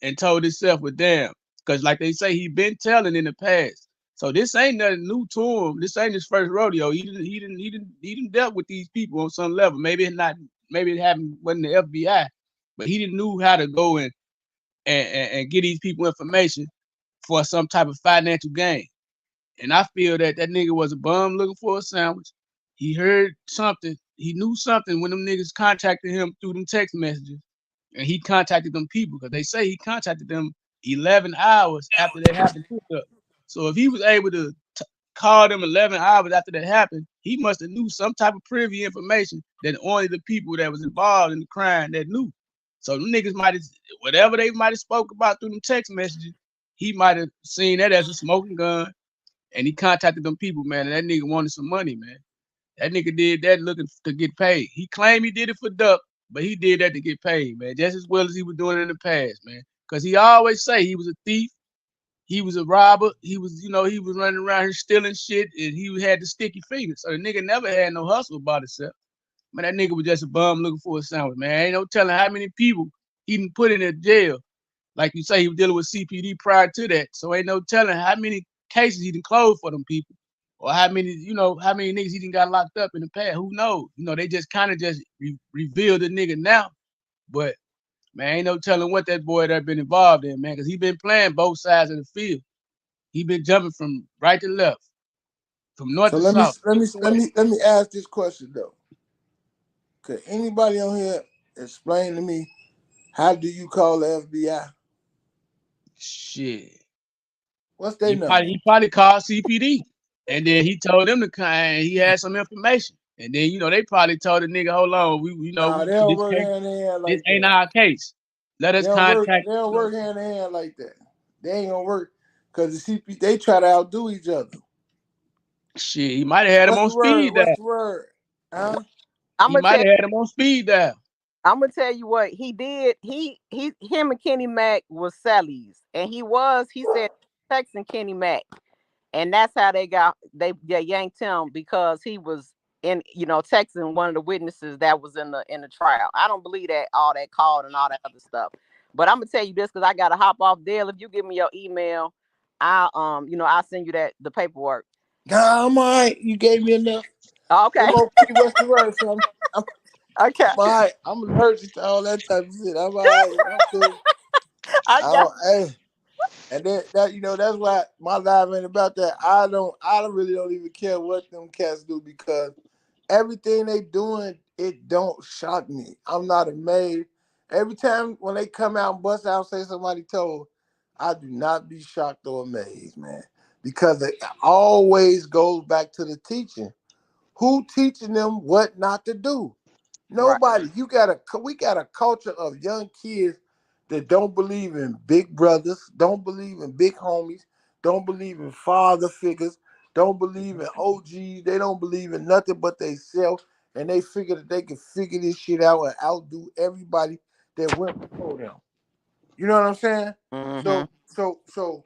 and told himself, well, damn, because like they say, he been telling in the past. So this ain't nothing new to him. This ain't his first rodeo. He didn't dealt with these people on some level. Maybe it wasn't the FBI, but he didn't know how to go and get these people information for some type of financial gain. And I feel that nigga was a bum looking for a sandwich. He heard something. He knew something when them niggas contacted him through them text messages. And he contacted them people because they say he contacted them 11 hours after that happened to Duck. So if he was able to call them 11 hours after that happened, he must have knew some type of privy information that only the people that was involved in the crime that knew. So them niggas might have, whatever they might have spoke about through them text messages, he might have seen that as a smoking gun, and he contacted them people, man, and that nigga wanted some money, man. That nigga did that looking to get paid. He claimed he did it for Duck, but he did that to get paid, man, just as well as he was doing it in the past, man. Because he always say he was a thief, he was a robber, he was running around here stealing shit, and he had the sticky fingers. So the nigga never had no hustle about himself. Man, that nigga was just a bum looking for a sandwich, man. Ain't no telling how many people he done put in a jail. Like you say, he was dealing with CPD prior to that. So ain't no telling how many cases he done closed for them people. Or how many niggas he done got locked up in the past. Who knows? They just kind of just revealed the nigga now. But, man, ain't no telling what that boy that been involved in, man, because he been playing both sides of the field. He been jumping from right to left, from north to south. Let me ask this question, though. Could anybody on here explain to me, how do you call the FBI? Shit. What's their number? He probably called CPD. And then he told them to come, and he had some information. And then, they probably told the nigga, hold on, they don't work hand in hand like this ain't our case. Let us contact. They don't work hand in hand like that. They ain't gonna work because the CPD, they try to outdo each other. Shit, he might have had him on speed dial. What's the word? Huh? He might have had him on speed dial. I'm gonna tell you what he did. Him and Kenny Mack was Sally's, and he said texting Kenny Mack. And that's how they yanked him, because he was texting one of the witnesses that was in the trial. I don't believe that all that called and all that other stuff. But I'm gonna tell you this, because I gotta hop off. Dale, if you give me your email, I'll send you the paperwork. Nah, I'm all right. You gave me enough. Okay. MOP, what's the word, son? I'm, Okay. I'm all right. I'm allergic to all that type of shit. I'm all right. I'm cool. I got. Hey, and then that that's why my life ain't about that. I really don't even care what them cats do because everything they doing, it don't shock me. I'm not amazed. Every time when they come out and bust out and say somebody told, I do not be shocked or amazed, man. Because it always goes back to the teaching. Who teaching them what not to do? Right. Nobody. We got a culture of young kids that don't believe in big brothers, don't believe in big homies, don't believe in father figures, don't believe in OGs. They don't believe in nothing but they self, and they figure that they can figure this shit out and outdo everybody that went before them. You know what I'm saying? Mm-hmm. So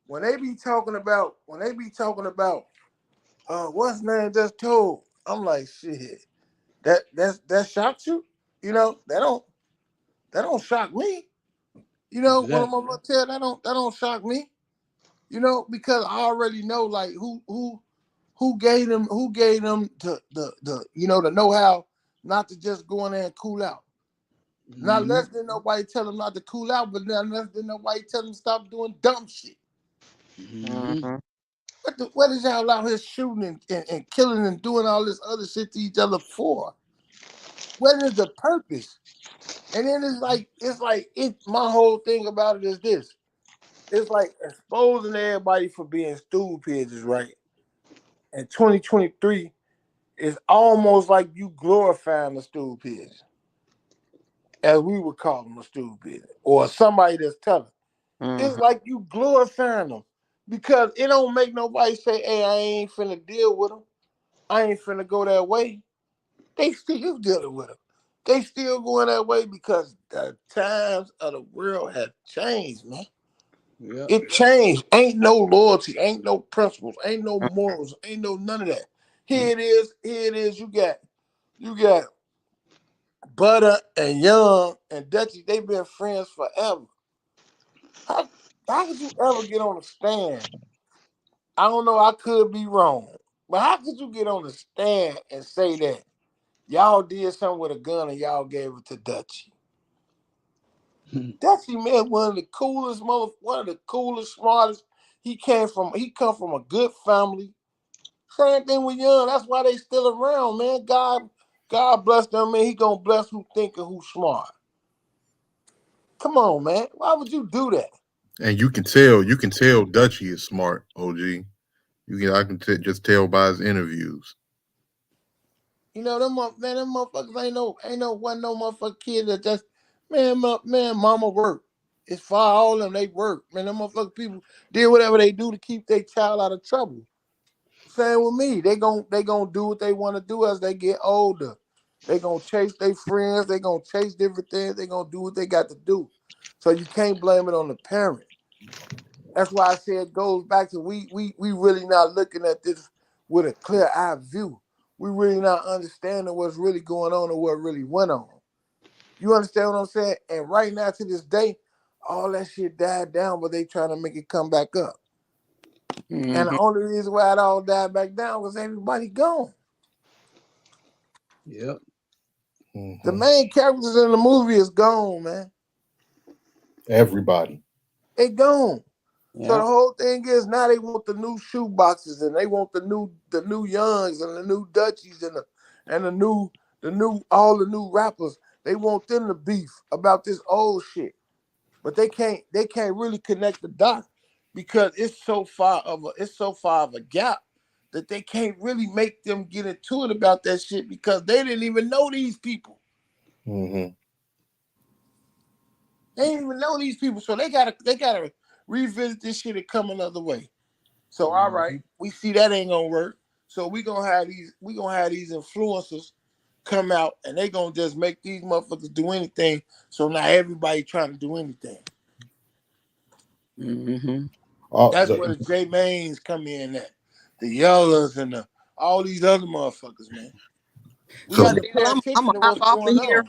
when they be talking about what's name just told, I'm like shit. That shocks you? That don't shock me. What I'm Exactly. gonna tell that don't shock me. Because I already know like who gave them the know-how not to just go in there and cool out. Not Mm-hmm. less than nobody tell them not to cool out, but not less than nobody tell them stop doing dumb shit. Mm-hmm. Mm-hmm. What is y'all out here shooting and killing and doing all this other shit to each other for? What is the purpose? And then my whole thing about it is this. It's like exposing everybody for being stool pigeons, right? And 2023 is almost like you glorifying the stool pigeon, as we would call them a stool pigeon, or somebody that's telling. It's Mm-hmm. like you glorifying them because it don't make nobody say, "Hey, I ain't finna deal with them. I ain't finna go that way." They still dealing with them. They still going that way because the times of the world have changed, man. Yep. It changed. Ain't no loyalty, ain't no principles, ain't no morals, ain't no none of that. Here it is. Here it is. You got Butter and Young and Dutchy. They've been friends forever. How, how could you ever get on a stand? I don't know. I could be wrong, but how could you get on the stand and say that y'all did something with a gun and y'all gave it to Dutchy? Dutchy man, one of the coolest, smartest. He come from a good family. Same thing with Young. That's why they still around, man. God bless them, man. He gonna bless who think and who smart. Come on, man. Why would you do that? And you can tell Dutchy is smart, OG. Just tell by his interviews. Them motherfuckers wasn't no motherfucking kid that just man, mama work. It's for all of them. They work, man. Them motherfucking people did whatever they do to keep their child out of trouble. Same with me. They gonna do what they want to do as they get older. They gonna chase their friends. They gonna chase different things. They gonna do what they got to do. So you can't blame it on the parent. That's why I say it goes back to we really not looking at this with a clear eye view. We really not understanding what's really going on and what really went on. You understand what I'm saying? And right now to this day, all that shit died down, but they trying to make it come back up. And the Mm-hmm. only reason why it all died back down was everybody gone. Yep. The Hmm. main characters in the movie is gone, man. Everybody. They gone. So Yeah. the whole thing is now they want the new shoe boxes and they want the new Youngs and the new Dutchies and the new all the new rappers. They want them to beef about this old shit. But they can't really connect the dots because it's so far of a gap that they can't really make them get into it about that shit because they didn't even know these people. Hmm. They didn't even know these people. So they gotta revisit this shit and come another way. So all right, Mm-hmm. we see that ain't gonna work. So we gonna have these influencers come out and they gonna just make these motherfuckers do anything. So now everybody trying to do anything. Mm-hmm. That's where the J Mains come in at. The Yellows and all these other motherfuckers, man. We So got Well, to Dale, pay I'm attention gonna to hop what's off of going here.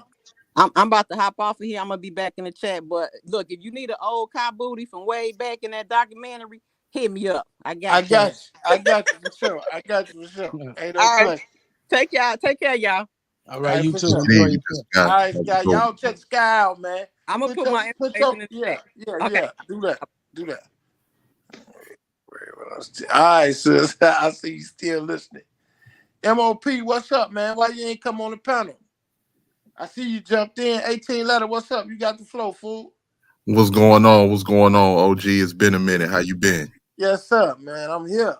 on. I'm about to hop off of here. I'm gonna be back in the chat. But look, if you need an old Kai Booty from way back in that documentary, hit me up. I I got you. got you. I got you for sure. I got you for sure. Ain't no All right. question. Take care, y'all. All right, right, you for too. sure. Enjoy See you, yourself. Sky. All right, Have a Sky, good one. y'all check Sky out, man. I'm gonna put my Put information in the yeah, chat. Okay. yeah. Do that. All right, sis. I see you still listening. MOP, what's up, man? Why you ain't come on the panel? I see you jumped in. 18 letter, what's up? You got the flow, fool. What's going on? What's going on, OG? It's been a minute. How you been? Yes, sir, man. I'm here.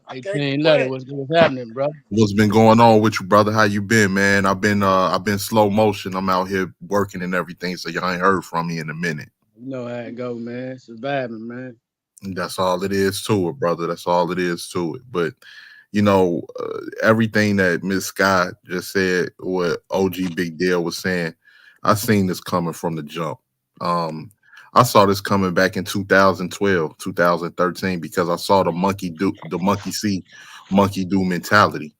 I can't 18 letter. complain. What's happening, bro? What's been going on with you, brother? How you been, man? I've been slow motion. I'm out here working and everything, so y'all ain't heard from me in a minute. You know how it go, man. Surviving, man. And that's all it is to it, brother. That's all it is to it. But you know, everything that Miss Scott just said, what OG Big Deal was saying, I seen this coming from the jump. I saw this coming back in 2012, 2013, because I saw the monkey see, monkey do mentality.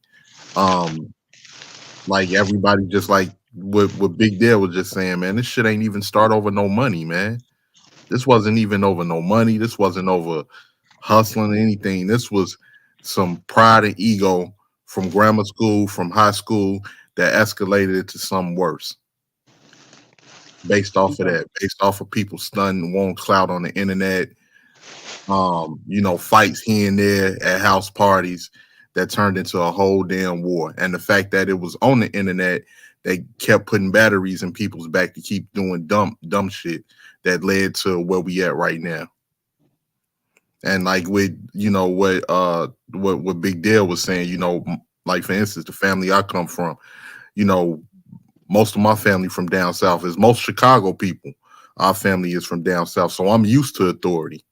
Like everybody, just like what Big Deal was just saying, man, this shit ain't even start over no money, man. This wasn't even over no money. This wasn't over hustling or anything. This was some pride and ego from grammar school, from high school, that escalated to something worse. Based off of that, based off of people stunning, wanting clout on the internet, you know, fights here and there at house parties that turned into a whole damn war. And the fact that it was on the internet, they kept putting batteries in people's back to keep doing dumb shit that led to where we at right now. And like with, you know, what Big Dale was saying, you know, like for instance, the family I come from, you know, most of my family from down south is most Chicago people. Our family is from down south. So I'm used to authority.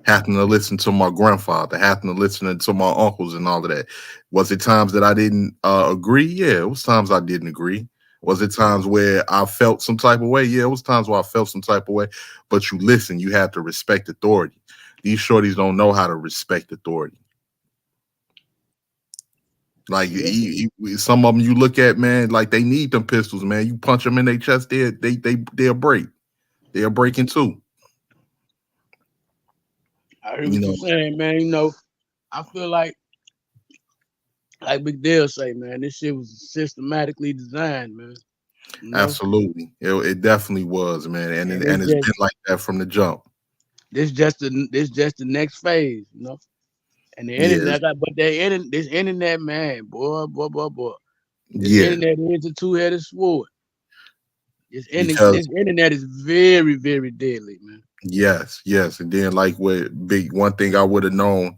Having to listen to my grandfather, having to listen to my uncles and all of that. Was it times that I didn't agree? Yeah, it was times I didn't agree. Was it times where I felt some type of way? Yeah, it was times where I felt some type of way. But you listen, you have to respect authority. These shorties don't know how to respect authority. Like some of them you look at, man, like they need them pistols, man. You punch them in their chest, they'll break. They're breaking too. I heard what you're saying, man. You know, I feel like Big Deal say, man, this shit was systematically designed, man. You know? Absolutely, it definitely was, man, and it's been like that from the jump. This just the next phase, you know. And the internet, this internet, man, boy. This internet is a two-headed sword. This internet is very, very deadly, man. Yes. And then like one thing I would have known,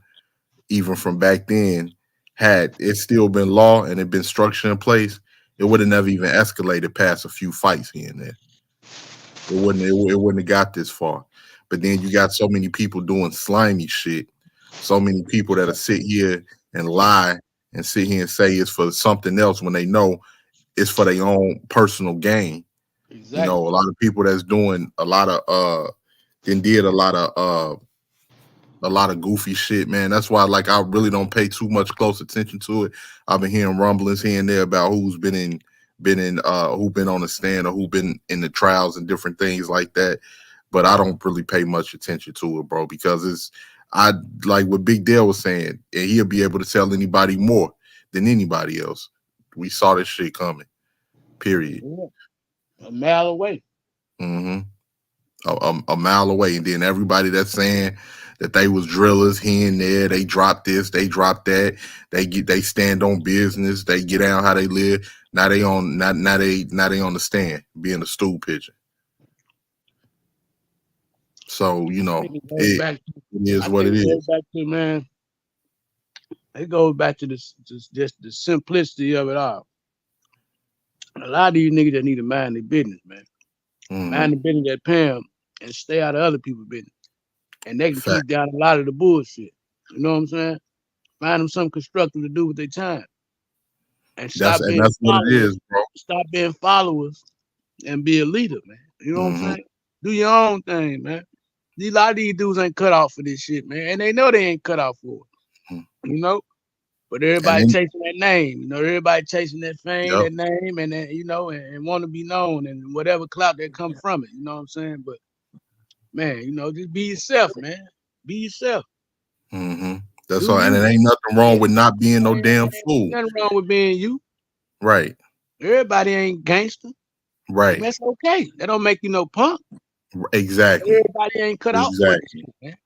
even from back then, had it still been law and it been structure in place, it would have never even escalated past a few fights here and there. It wouldn't have got this far. But then you got so many people doing slimy shit, so many people that'll sit here and lie and sit here and say it's for something else when they know it's for their own personal gain. Exactly. You know, a lot of people that's doing a lot of did a lot of goofy shit, man. That's why, like, I really don't pay too much close attention to it. I've been hearing rumblings here and there about who's been on the stand or who been in the trials and different things like that. But I don't really pay much attention to it, bro, because I like what Big Dale was saying, and he'll be able to tell anybody more than anybody else. We saw this shit coming. Period. A mile away. Mm-hmm. A mile away, and then everybody that's saying that they was drillers here and there, they drop this, they drop that, they stand on business, they get out how they live. Now they on the stand being a stool pigeon. So you know it is what it is. Back to, man, it goes back to just the simplicity of it all. A lot of these niggas that need to mind their business, man. Mm-hmm. Mind the business that pay them and stay out of other people's business. And they can keep down a lot of the bullshit. You know what I'm saying? Find them something constructive to do with their time. And that's what it is, bro. Stop being followers and be a leader, man. You know what I'm saying? Do your own thing, man. A lot of these dudes ain't cut off for this shit, man. And they know they ain't cut off for it. You know? But everybody chasing that name, you know, everybody chasing that fame, that name, and that, you know, and want to be known and whatever clout that come from it. You know what I'm saying? But man, you know, just be yourself, man. Be yourself. Mm-hmm. That's Do all. And you? it ain't nothing wrong Yeah. with not being no Ain't damn fool. nothing wrong with being you. Right. Everybody ain't gangster. Right. That's okay. That don't make you no punk. Exactly. Everybody ain't cut out for Exactly. this shit, man.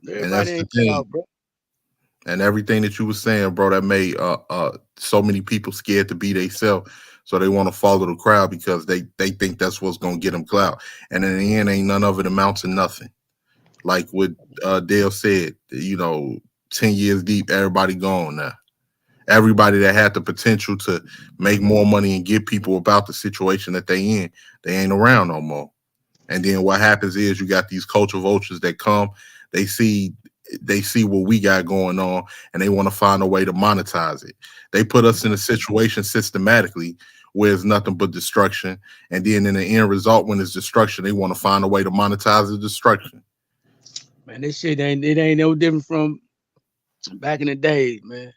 And Everybody that's the ain't cut thing. out, bro. And everything that you were saying, bro, that made so many people scared to be themselves. So they want to follow the crowd because they think that's what's gonna get them clout. And in the end, ain't none of it amounts to nothing. Like what Dale said, 10 years deep, everybody gone now. Everybody that had the potential to make more money and get people about the situation that they in, they ain't around no more. And then what happens is you got these culture vultures that come, they see what we got going on, and they want to find a way to monetize it. They put us in a situation systematically where it's nothing but destruction. And then in the end result, when it's destruction, they want to find a way to monetize the destruction. Man, this shit ain't no different from back in the day, man.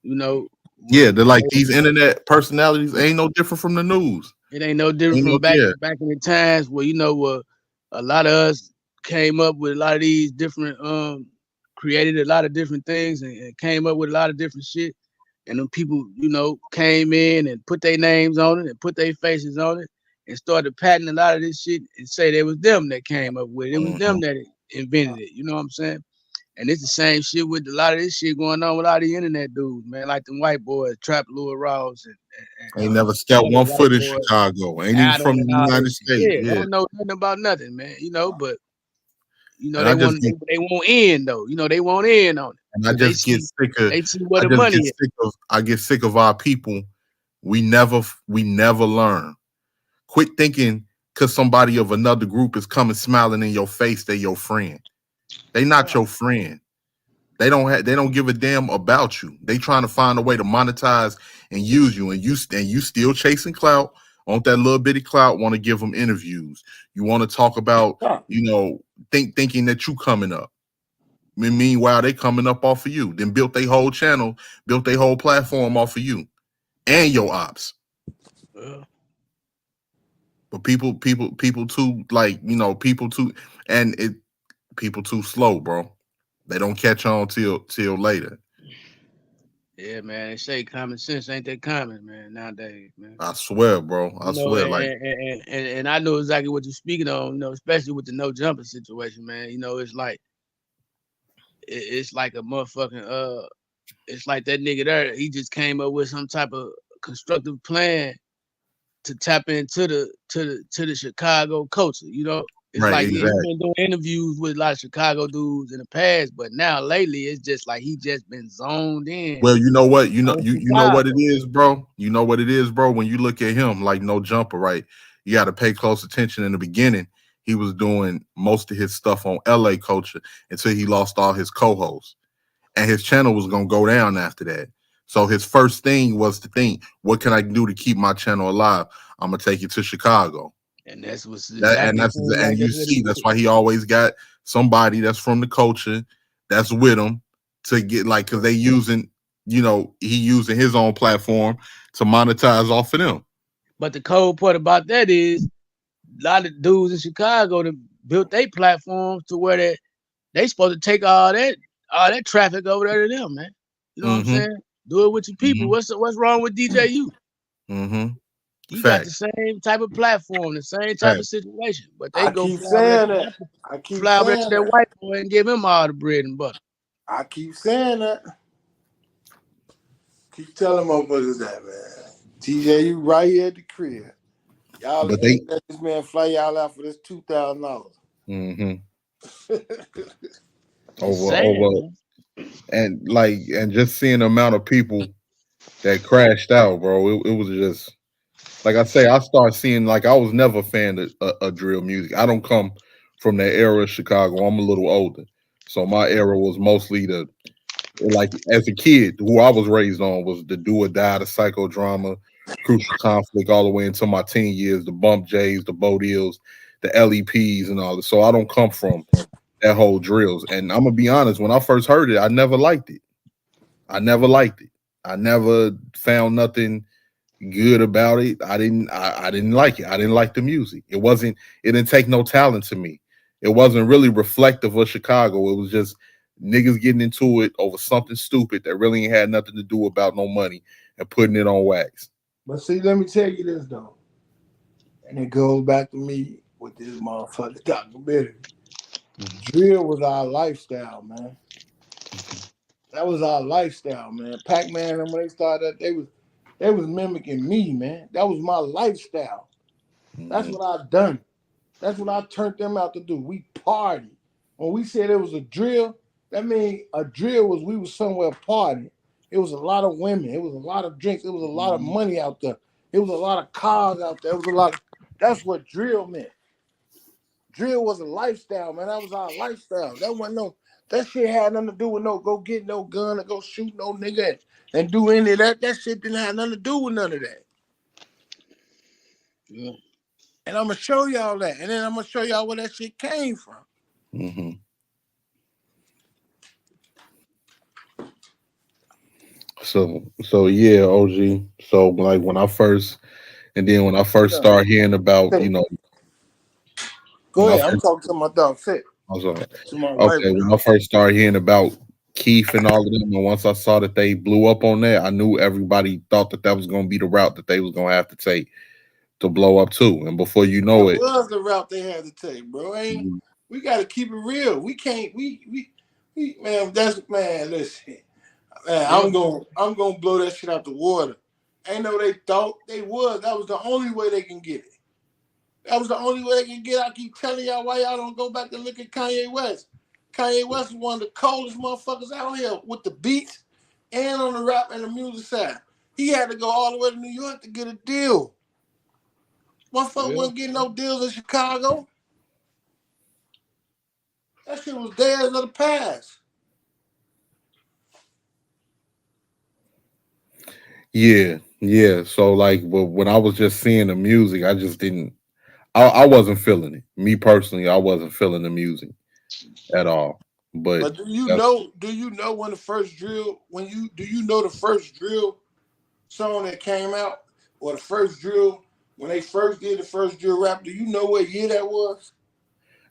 Yeah, they're like these internet personalities ain't no different from the news. It ain't no different from back in the times where a lot of us came up with a lot of these different created a lot of different things and came up with a lot of different shit. And then people, came in and put their names on it and put their faces on it and started patenting a lot of this shit and say it was them that came up with it. It was them that invented it. You know what I'm saying? And it's the same shit with a lot of this shit going on with a lot of the internet dudes, man. Like them white boys, Trap Lil Ross and ain't never stepped one foot in Chicago. Ain't even from the United States. Yeah, don't know nothing about nothing, man. But they won't end though. They won't end on it. And I just get sick of. They see where the money is. I get sick of our people. We never learn. Quit thinking because somebody of another group is coming smiling in your face, they your friend. They not your friend. They don't give a damn about you. They trying to find a way to monetize and use you, and you still chasing clout. Want that little bitty clout? Want to give them interviews? You want to talk about thinking that you coming up. Meanwhile, they coming up off of you. Then built their whole channel, built their whole platform off of you and your ops. But people too people too slow, bro. They don't catch on till later. Yeah, man. They say common sense ain't that common, man, nowadays, man. I swear, bro. I swear. And I know exactly what you're speaking on, especially with the no jumper situation, man. It's like a motherfucking it's like that nigga there, he just came up with some type of constructive plan to tap into the Chicago culture, It's right, like exactly. He's been doing interviews with a lot of Chicago dudes in the past, but now lately it's just like he just been zoned in. Well, you know what? You know what it is, bro. You know what it is, bro. When you look at him, like No Jumper, right? You got to pay close attention. In the beginning, he was doing most of his stuff on LA culture until he lost all his co-hosts, and his channel was gonna go down after that. So his first thing was to think, what can I do to keep my channel alive? I'm gonna take it to Chicago. And that's what's and you see that's why he always got somebody that's from the culture that's with him to get because they using he using his own platform to monetize off of them. But the cold part about that is a lot of dudes in Chicago that built their platforms to where they supposed to take all that traffic over there to them, man. You know what I'm saying? Do it with your people. What's wrong with DJU? You got the same type of platform, the same type of situation, but they go fly over to that white boy and give him all the bread and butter. I keep saying that. Keep telling motherfuckers that, man. TJU right here at the crib. Y'all let this man fly y'all out for this $2,000. Over. And just seeing the amount of people that crashed out, bro, it was just like I say, I started seeing I was never a fan of drill music. I don't come from that era of Chicago. I'm a little older. So my era was mostly as a kid, who I was raised on was the Do or Die, the Psychodrama, Crucial Conflict, all the way into my teen years, the Bump J's, the Bo Deals, the LEPs and all that. So I don't come from that whole drills. And I'm gonna be honest, when I first heard it, I never liked it. I never found nothing good about it. I didn't like it. I didn't like the music. It didn't take no talent to me. It wasn't really reflective of Chicago. It was just niggas getting into it over something stupid that really ain't had nothing to do about no money and putting it on wax. But see, let me tell you this though, and it goes back to me with this motherfucking documentary. Drill was our lifestyle, man. That was our lifestyle, man. Pac-Man and when they started, they was mimicking me, man. That was my lifestyle. That's what I done. That's what I turned them out to do. We party. When we said it was a drill, that means a drill was we was somewhere partying. It was a lot of women. It was a lot of drinks. It was a lot of money out there. It was a lot of cars out there. It was a lot of, that's what drill meant. Drill was a lifestyle, man. That was our lifestyle. That wasn't no, that shit had nothing to do with no go get no gun or go shoot no nigga and do any of that. That shit didn't have nothing to do with none of that. Yeah. And I'm gonna show y'all that. And then I'm gonna show y'all where that shit came from. Mm-hmm. So yeah, OG. So like when I first started hearing about, you know, Go when I ahead. I'm first, talking to my dog. Sit. I was like, To my right. okay, when I first started hearing about Keith and all of them, and once I saw that they blew up on that, I knew everybody thought that was going to be the route that they was going to have to take to blow up too. And before you know What it, was the route they had to take, bro? We got to keep it real. We can't. We man. That's man. Listen, man. I'm gonna blow that shit out the water. Ain't no they thought they was. That was the only way they can get it. That was the only way they can get it. I keep telling y'all why y'all don't go back and look at Kanye West. Kanye West is one of the coldest motherfuckers out here with the beats and on the rap and the music side. He had to go all the way to New York to get a deal. Motherfucker wasn't getting no deals in Chicago. That shit was days of the past. Yeah. So like, but when I was just seeing the music, I just didn't. I wasn't feeling it. Me personally, I wasn't feeling the music at all. But do you know when the first drill, do you know the first drill song that came out? Or the first drill, when they first did the first drill rap, do you know what year that was?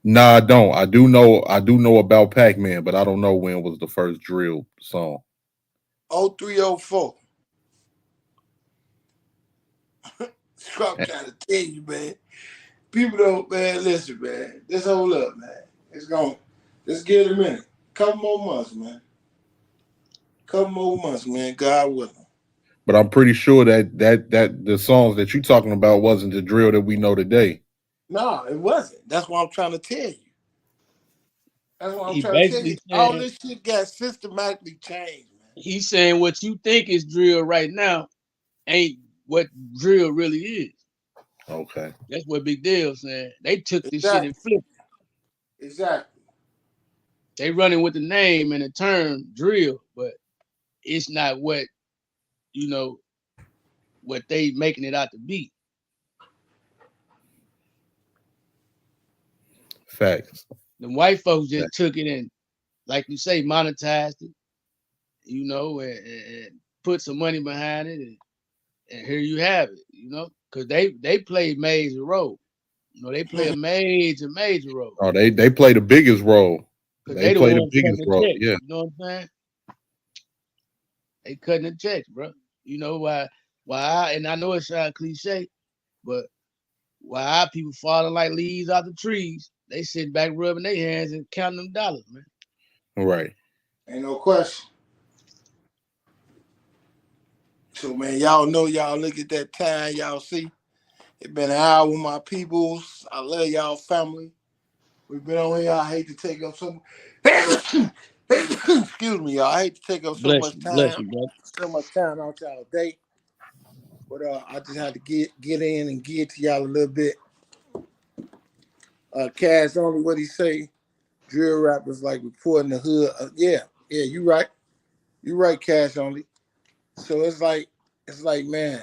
Nah, I don't. I do know about Pac-Man, but I don't know when was the first drill song. 0304. So I'm trying to tell you, man. People don't, man, listen, man. Just hold up, man. Let's give it a minute. Couple more months, man. God willing. But I'm pretty sure that the songs that you're talking about wasn't the drill that we know today. No, it wasn't. That's what I'm trying to tell you. That's what I'm He trying to tell basically you. All saying, this shit got systematically changed, man. he's saying what you think is drill right now ain't what drill really is. Okay. That's what Big Deal saying. They took this shit Exactly. and flipped it. Exactly. They running with the name and the term drill, but it's not what, you know, what they making it out to be. Facts. The white folks just took it and, like you say, monetized it, you know, and put some money behind it, and here you have it, you know, because they play major role. You know, they play a major role. Oh, they play the biggest role. They play the ones biggest cutting role. checks, Yeah. you know what I'm saying? They cutting the checks, bro. You know why and I know it sounds cliche, but why our people falling like leaves out the trees, they sitting back rubbing their hands and counting them dollars, man. Right. Ain't no question. So, man, y'all know, y'all look at that time, y'all see. It been an hour with my peoples. I love y'all family. We've been on here. I hate to take up some. Excuse me, y'all. I hate to take up so much time. Bless you, brother. So much time out y'all day. But I just had to get in and get to y'all a little bit. Cash only what he say. Drill rappers like reporting the hood. Yeah, you right. You right, Cash only. So it's like, man,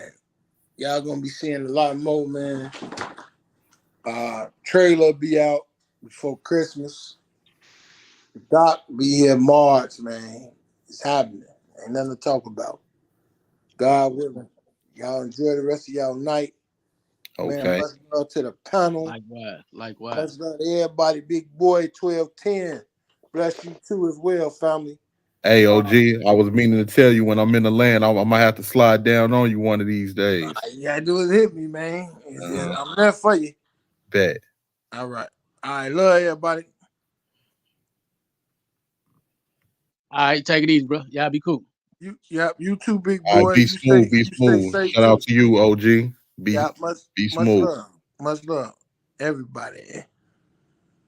y'all gonna be seeing a lot more, man. Trailer be out before Christmas. Doc be here March, man. It's happening. Ain't nothing to talk about. God willing. Y'all enjoy the rest of y'all night. Man, Okay. much love to the panel. Likewise. Likewise. Much love to everybody. Big boy 1210. Bless you too as well, family. Hey, OG, I was meaning to tell you when I'm in the land, I might have to slide down on you one of these days. All you gotta do is hit me, man. I'm there for you. Bet. All right. All right. Love everybody. All right, take it easy, bro. Y'all be cool. You too, big All boy. right, be smooth, be Stay smooth. safe Shout out too. to you, OG. Be Much smooth. love. Much love. Everybody.